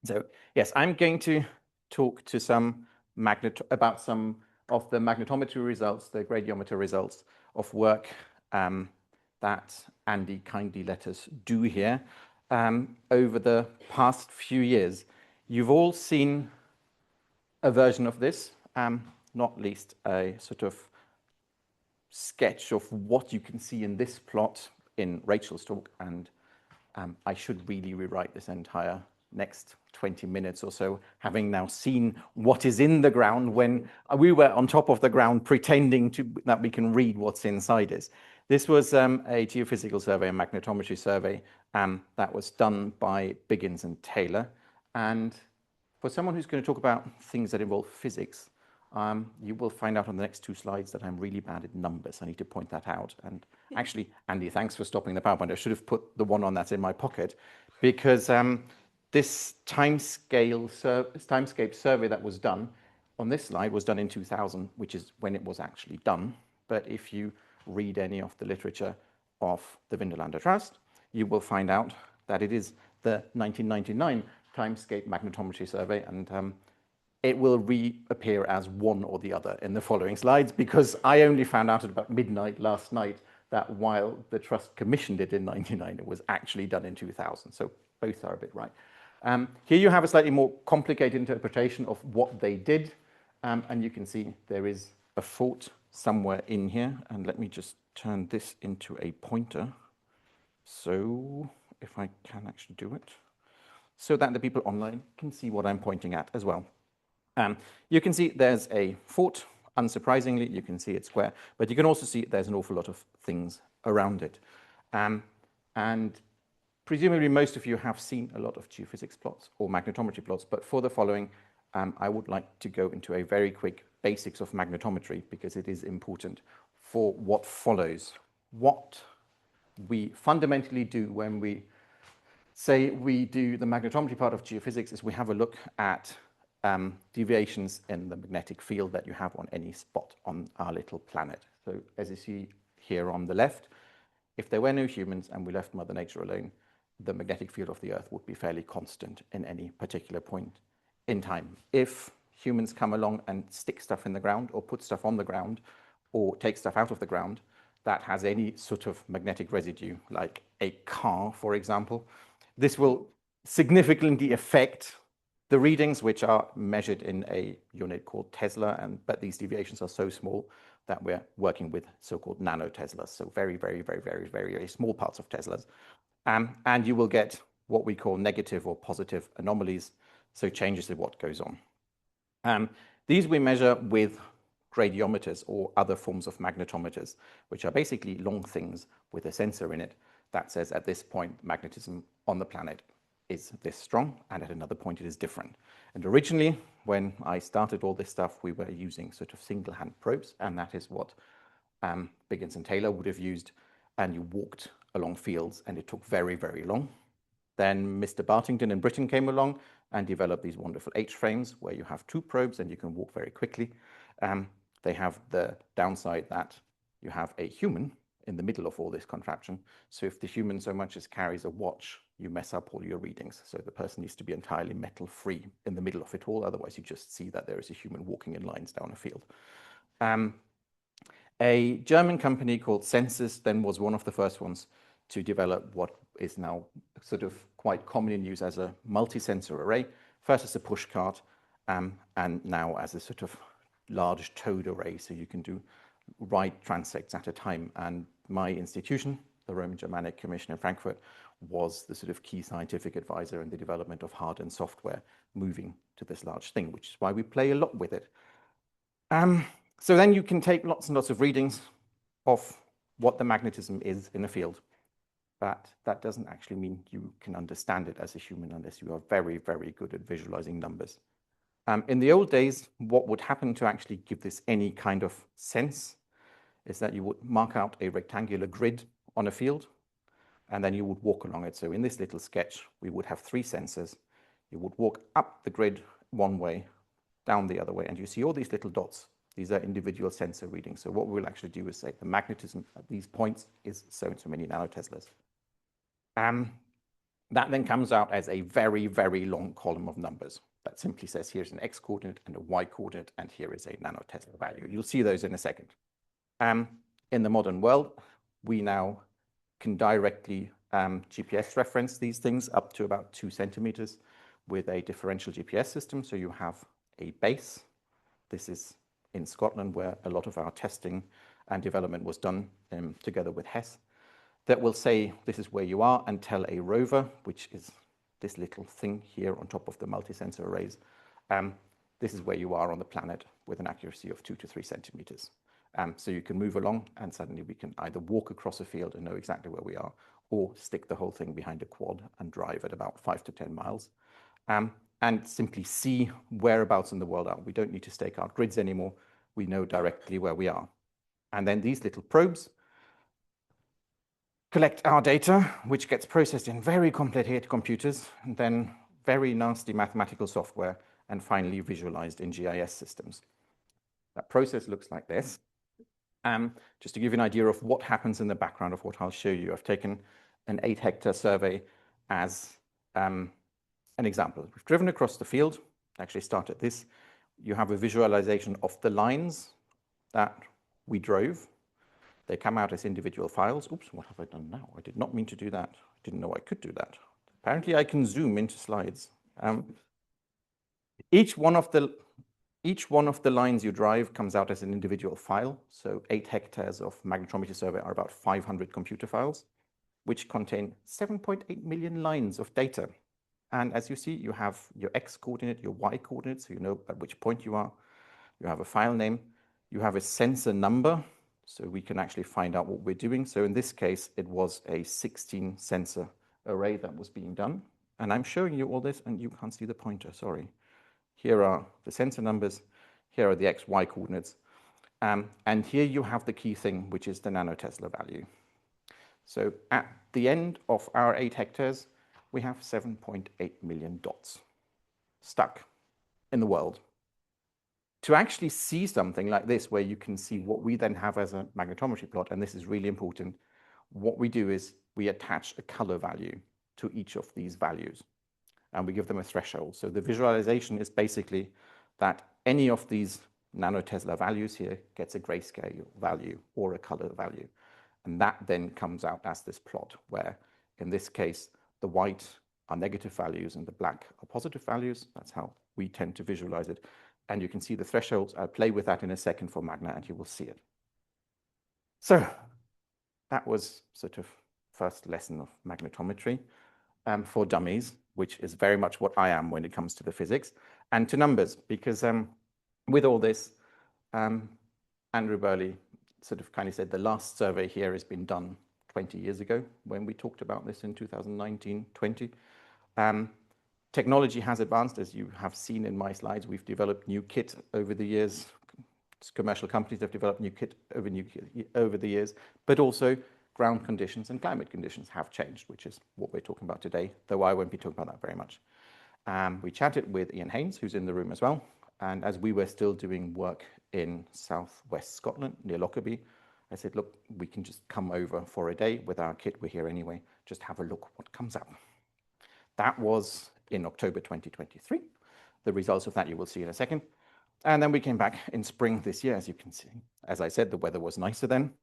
So yes, I'm going to talk to about some of the magnetometry results, the gradiometer results of work that Andy kindly let us do here over the past few years. You've all seen a version of this, not least a sort of sketch of what you can see in this plot in Rachel's talk, and I should really rewrite this entire next 20 minutes or so, having now seen what is in the ground when we were on top of the ground pretending that we can read what's inside us. This was a geophysical survey, a magnetometry survey that was done by Biggins and Taylor. And for someone who's going to talk about things that involve physics, you will find out on the next 2 slides that I'm really bad at numbers. I need to point that out. And actually, Andy, thanks for stopping the PowerPoint. I should have put the one on that's in my pocket, because this timescape survey that was done on this slide was done in 2000, which is when it was actually done. But if you read any of the literature of the Winterlander Trust, you will find out that it is the 1999 timescape magnetometry survey, and it will reappear as one or the other in the following slides, because I only found out at about midnight last night that while the Trust commissioned it in 1999, it was actually done in 2000. So both are a bit right. Here you have a slightly more complicated interpretation of what they did. And you can see there is a fault somewhere in here. And let me just turn this into a pointer. So if I can actually do it, so that the people online can see what I'm pointing at as well. You can see there's a fort. Unsurprisingly, you can see it's square, but you can also see there's an awful lot of things around it. And presumably most of you have seen a lot of geophysics plots or magnetometry plots, but for the following, I would like to go into a very quick basics of magnetometry, because it is important for what follows. What we fundamentally do when we say we do the magnetometry part of geophysics is we have a look at deviations in the magnetic field that you have on any spot on our little planet. So as you see here on the left, if there were no humans and we left Mother Nature alone, the magnetic field of the Earth would be fairly constant in any particular point in time. If humans come along and stick stuff in the ground or put stuff on the ground or take stuff out of the ground that has any sort of magnetic residue, like a car, for example, this will significantly affect the readings, which are measured in a unit called Tesla, but these deviations are so small that we're working with so-called nanoteslas, so very, very, very, very, very, very small parts of Teslas. And you will get what we call negative or positive anomalies, so changes in what goes on. These we measure with gradiometers or other forms of magnetometers, which are basically long things with a sensor in it that says at this point magnetism on the planet is this strong, and at another point it is different. And originally, when I started all this stuff, we were using sort of single-hand probes, and that is what Biggins and Taylor would have used, and you walked along fields, and it took very, very long. Then Mr. Bartington in Britain came along and developed these wonderful H-frames where you have 2 probes and you can walk very quickly. They have the downside that you have a human in the middle of all this contraption. So if the human so much as carries a watch, you mess up all your readings. So the person needs to be entirely metal-free in the middle of it all. Otherwise, you just see that there is a human walking in lines down a field. A German company called Census then was one of the first ones to develop what is now sort of quite common in use as a multi-sensor array, first as a push cart, and now as a sort of large towed array, so you can do write transects at a time. And my institution, the Roman Germanic Commission in Frankfurt, was the sort of key scientific advisor in the development of hard and software moving to this large thing, which is why we play a lot with it. So then you can take lots and lots of readings of what the magnetism is in a field, but that doesn't actually mean you can understand it as a human unless you are very, very good at visualizing numbers. In the old days, what would happen to actually give this any kind of sense is that you would mark out a rectangular grid on a field, and then you would walk along it. So in this little sketch, we would have 3 sensors. You would walk up the grid one way, down the other way, and you see all these little dots. These are individual sensor readings. So what we'll actually do is say the magnetism at these points is so and so many nanoteslas. That then comes out as a very, very long column of numbers that simply says here's an X coordinate and a Y coordinate, and here is a nanotesla value. You'll see those in a second. In the modern world, we now can directly GPS reference these things up to about 2 centimeters with a differential GPS system. So you have a base. This is in Scotland, where a lot of our testing and development was done together with Hess, that will say this is where you are and tell a rover, which is this little thing here on top of the multi-sensor arrays, this is where you are on the planet with an accuracy of 2 to 3 centimeters. So you can move along and suddenly we can either walk across a field and know exactly where we are, or stick the whole thing behind a quad and drive at about 5 to 10 miles. And simply see whereabouts in the world are. We don't need to stake out grids anymore. We know directly where we are. And then these little probes collect our data, which gets processed in very complicated computers, and then very nasty mathematical software, and finally visualized in GIS systems. That process looks like this. Just to give you an idea of what happens in the background of what I'll show you, I've taken an 8-hectare survey as an example. We've driven across the field, actually started this. You have a visualization of the lines that we drove. They come out as individual files. Oops, what have I done now? I did not mean to do that. I didn't know I could do that. Apparently I can zoom into slides. Each one of the lines you drive comes out as an individual file. So 8 hectares of magnetometry survey are about 500 computer files, which contain 7.8 million lines of data. And as you see, you have your X coordinate, your Y coordinate, so you know at which point you are. You have a file name. You have a sensor number, so we can actually find out what we're doing. So in this case, it was a 16 sensor array that was being done. And I'm showing you all this, and you can't see the pointer, sorry. Here are the sensor numbers. Here are the X, Y coordinates. And here you have the key thing, which is the nanotesla value. So at the end of our 8 hectares, we have 7.8 million dots stuck in the world. To actually see something like this, where you can see what we then have as a magnetometry plot, and this is really important, what we do is we attach a color value to each of these values, and we give them a threshold. So the visualization is basically that any of these nanotesla values here gets a grayscale value or a color value. And that then comes out as this plot, where in this case, the white are negative values and the black are positive values. That's how we tend to visualize it. And you can see the thresholds. I'll play with that in a second for Magna, and you will see it. So that was sort of first lesson of magnetometry for dummies, which is very much what I am when it comes to the physics, and to numbers, because with all this, Andrew Burley sort of kindly said the last survey here has been done 20 years ago when we talked about this in 2019-20. Technology has advanced, as you have seen in my slides. We've developed new kit over the years. Commercial companies have developed new kit over the years, but also ground conditions and climate conditions have changed, which is what we're talking about today, though I won't be talking about that very much. We chatted with Ian Haynes, who's in the room as well, and as we were still doing work in southwest Scotland, near Lockerbie, I said, look, we can just come over for a day with our kit. We're here anyway. Just have a look what comes up. That was in October 2023. The results of that you will see in a second. And then we came back in spring this year, as you can see. As I said, the weather was nicer then.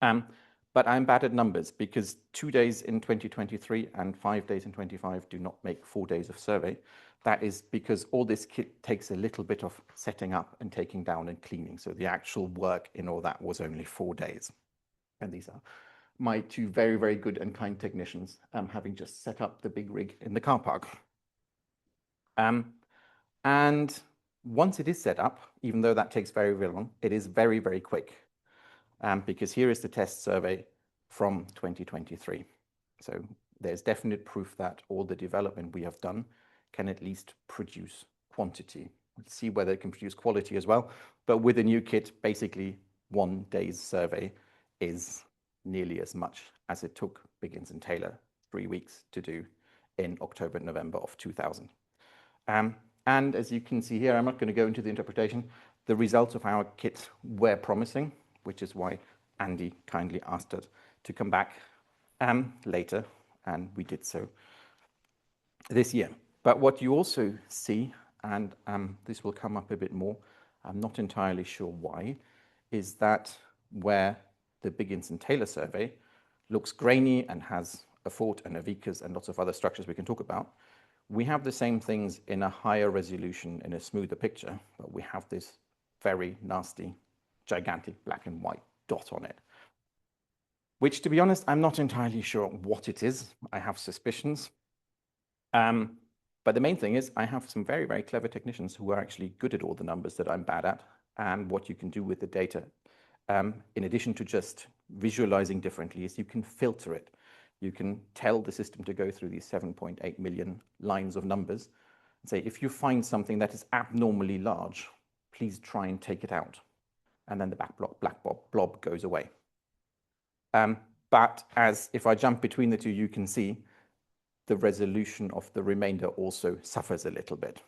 But I'm bad at numbers, because 2 days in 2023 and 5 days in 25 do not make 4 days of survey. That is because all this kit takes a little bit of setting up and taking down and cleaning. So the actual work in all that was only 4 days. And these are my 2 very, very good and kind technicians, having just set up the big rig in the car park. And once it is set up, even though that takes very, very long, it is very, very quick. Because here is the test survey from 2023. So there's definite proof that all the development we have done can at least produce quantity. We'll see whether it can produce quality as well. But with a new kit, basically 1 day's survey is nearly as much as it took Biggins and Taylor 3 weeks to do in October and November of 2000. And as you can see here, I'm not going to go into the interpretation. The results of our kit were promising, which is why Andy kindly asked us to come back later, and we did so this year. But what you also see, and this will come up a bit more, I'm not entirely sure why, is that where the Biggins and Taylor survey looks grainy and has a fort and a Vickers and lots of other structures we can talk about, we have the same things in a higher resolution, in a smoother picture, but we have this very nasty, gigantic black and white dot on it, which, to be honest, I'm not entirely sure what it is. I have suspicions. But the main thing is I have some very, very clever technicians who are actually good at all the numbers that I'm bad at. And what you can do with the data, in addition to just visualizing differently, is you can filter it. You can tell the system to go through these 7.8 million lines of numbers and say, if you find something that is abnormally large, please try and take it out. And then the black blob goes away. But as if I jump between the two, you can see the resolution of the remainder also suffers a little bit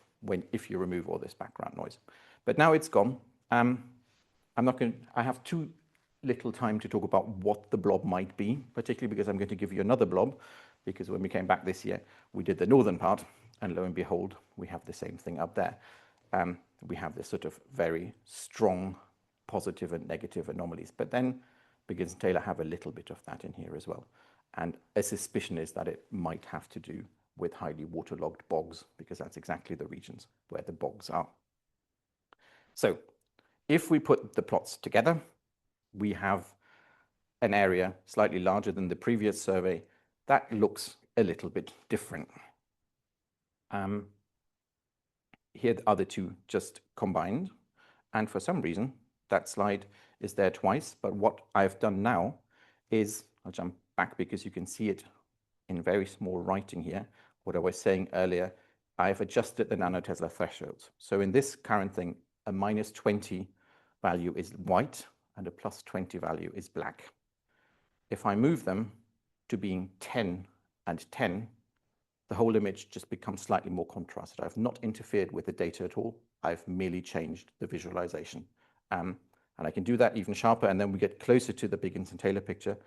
if you remove all this background noise. But now it's gone. I have too little time to talk about what the blob might be, particularly because I'm going to give you another blob, because when we came back this year, we did the northern part, and lo and behold, we have the same thing up there. We have this sort of very strong positive and negative anomalies. But then Biggins and Taylor have a little bit of that in here as well. And a suspicion is that it might have to do with highly waterlogged bogs, because that's exactly the regions where the bogs are. So if we put the plots together, we have an area slightly larger than the previous survey that looks a little bit different. Here are the two just combined. And for some reason, that slide is there twice. But what I've done now is, I'll jump back because you can see it in very small writing here. What I was saying earlier, I've adjusted the nanotesla thresholds. So in this current thing, a -20 value is white and a +20 value is black. If I move them to being 10 and 10, the whole image just becomes slightly more contrasted. I've not interfered with the data at all. I've merely changed the visualization. And I can do that even sharper, and then we get closer to the Biggins and Taylor picture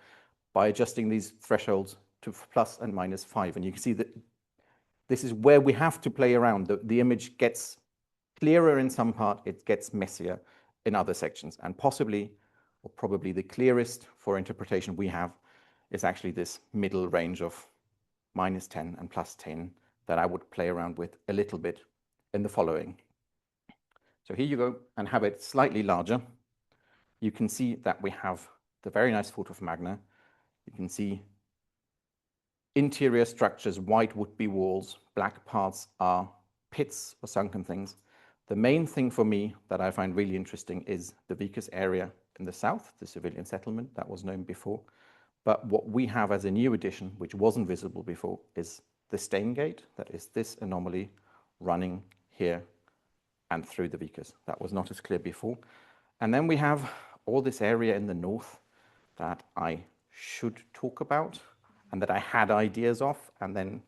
by adjusting these thresholds to + and -5. And you can see that this is where we have to play around. The image gets clearer in some part, it gets messier in other sections. And possibly, or probably the clearest for interpretation we have is actually this middle range of -10 and +10 that I would play around with a little bit in the following. So here you go, and have it slightly larger. You can see that we have the very nice photo of Magna. You can see interior structures, white would be walls, black parts are pits or sunken things. The main thing for me that I find really interesting is the Vikas area in the south, the civilian settlement that was known before. But what we have as a new addition, which wasn't visible before, is the stain gate. That is this anomaly running here and through the Vikas. That was not as clear before. And then we have all this area in the north that I should talk about and that I had ideas of. And then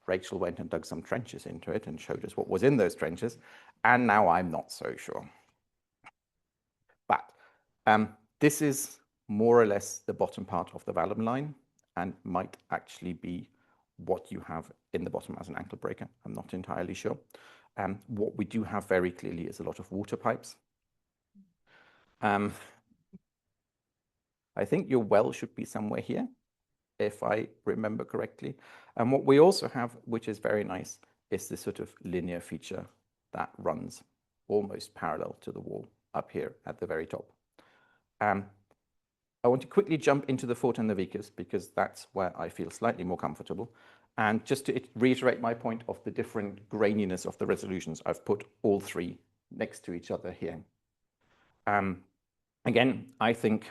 Rachel went and dug some trenches into it and showed us what was in those trenches. And now I'm not so sure. But this is more or less the bottom part of the vallum line and might actually be what you have in the bottom as an ankle breaker. I'm not entirely sure. What we do have very clearly is a lot of water pipes. I think your well should be somewhere here, if I remember correctly. And what we also have, which is very nice, is this sort of linear feature that runs almost parallel to the wall up here at the very top. I want to quickly jump into the Fort and the Vikas because that's where I feel slightly more comfortable. And just to reiterate my point of the different graininess of the resolutions, I've put all three next to each other here. Again, I think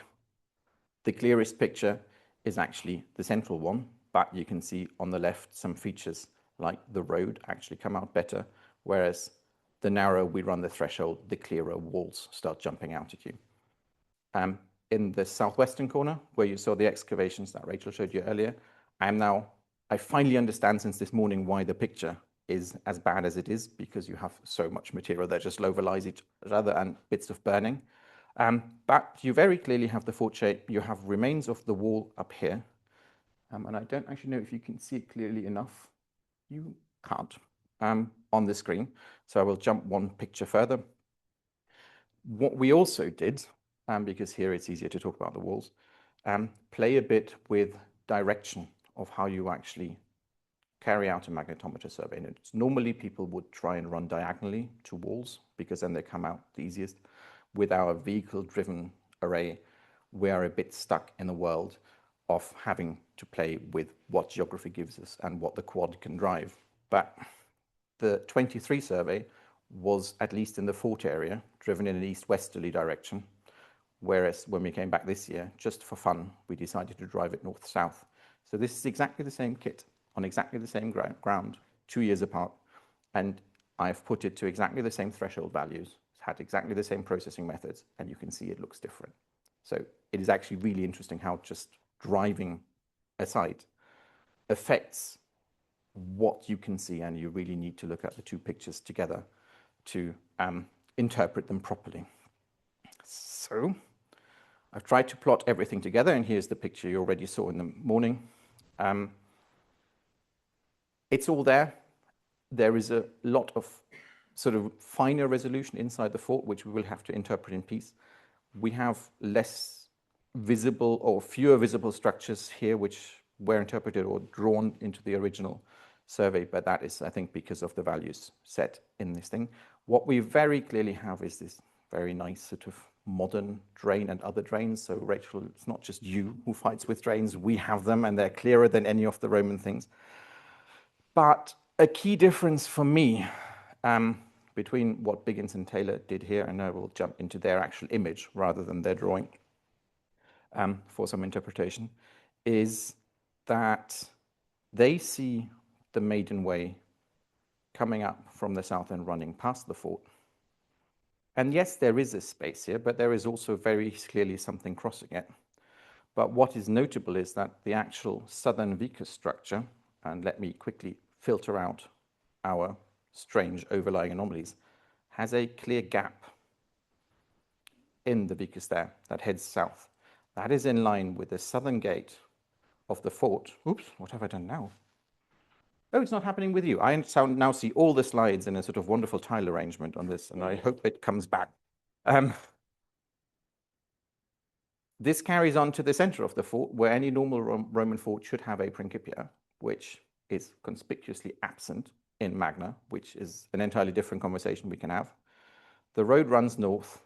the clearest picture is actually the central one, but you can see on the left some features like the road actually come out better, whereas the narrower we run the threshold, the clearer walls start jumping out at you. In the southwestern corner, where you saw the excavations that Rachel showed you earlier, I finally understand since this morning why the picture is as bad as it is, because you have so much material that just overlies each other and bits of burning. But you very clearly have the fort shape. You have remains of the wall up here. And I don't actually know if you can see it clearly enough. You can't on the screen. So I will jump one picture further. What we also did, because here it's easier to talk about the walls, play a bit with direction of how you actually carry out a magnetometer survey. And normally people would try and run diagonally to walls because then they come out the easiest. With our vehicle-driven array, we are a bit stuck in the world of having to play with what geography gives us and what the quad can drive. But the 23 survey was at least in the fort area, driven in an east-westerly direction. Whereas when we came back this year, just for fun, we decided to drive it north-south. So this is exactly the same kit on exactly the same ground, 2 years apart. And I've put it to exactly the same threshold values, had exactly the same processing methods, and you can see it looks different. So it is actually really interesting how just driving a site affects what you can see, and you really need to look at the two pictures together to interpret them properly. So I've tried to plot everything together, and here's the picture you already saw in the morning. It's all there. There is a lot of sort of finer resolution inside the fort, which we will have to interpret in piece. We have less visible or fewer visible structures here, which were interpreted or drawn into the original survey, but that is, I think, because of the values set in this thing. What we very clearly have is this very nice sort of modern drain and other drains. So Rachel, it's not just you who fights with drains, we have them, and they're clearer than any of the Roman things. But a key difference for me between what Biggins and Taylor did here, and I will jump into their actual image rather than their drawing for some interpretation, is that they see the Maiden Way coming up from the south and running past the fort. And yes, there is a space here, but there is also very clearly something crossing it. But what is notable is that the actual southern vicus structure, and let me quickly filter out our strange overlying anomalies, has a clear gap in the vicus there that heads south. That is in line with the southern gate of the fort. Oops, what have I done now? Oh, it's not happening with you. I now see all the slides in a sort of wonderful tile arrangement on this, and I hope it comes back. This carries on to the center of the fort, where any normal Roman fort should have a principia, which is conspicuously absent in Magna, which is an entirely different conversation we can have. The road runs north,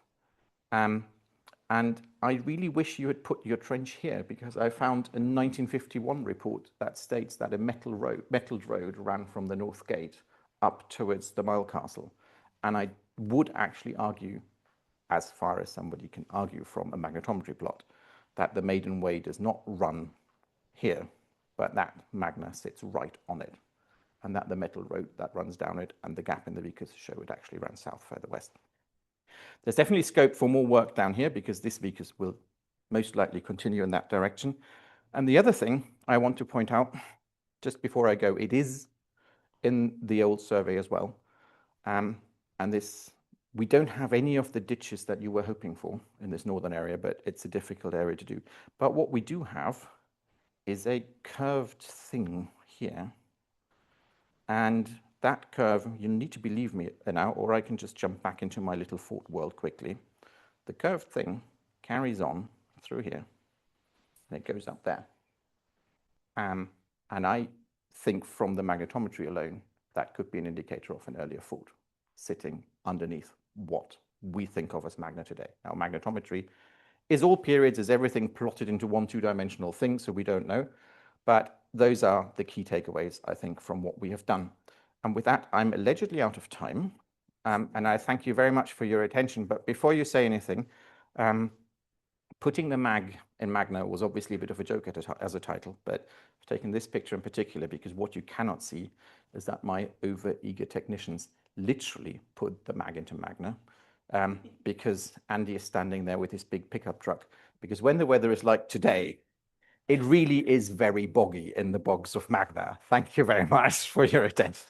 and I really wish you had put your trench here, because I found a 1951 report that states that a metalled road ran from the north gate up towards the Mile Castle. And I would actually argue, as far as somebody can argue from a magnetometry plot, that the Maiden Way does not run here, but that Magna sits right on it, and that the metal road that runs down it and the gap in the vicus show it actually runs south further west. There's definitely scope for more work down here, because this vicus will most likely continue in that direction. And the other thing I want to point out, just before I go, it is in the old survey as well. And this, we don't have any of the ditches that you were hoping for in this northern area, but it's a difficult area to do. But what we do have is a curved thing here. And that curve, you need to believe me now, or I can just jump back into my little fort world quickly. The curved thing carries on through here, and it goes up there. And I think from the magnetometry alone, that could be an indicator of an earlier fort sitting underneath what we think of as Magna today. Now, magnetometry is all periods, is everything plotted into one two-dimensional thing, so we don't know. But those are the key takeaways, I think, from what we have done. And with that, I'm allegedly out of time. And I thank you very much for your attention. But before you say anything, putting the mag in Magna was obviously a bit of a joke as a title, but I've taken this picture in particular because what you cannot see is that my over-eager technicians literally put the mag into Magna, because Andy is standing there with his big pickup truck. Because when the weather is like today, it really is very boggy in the bogs of Magna. Thank you very much for your attention.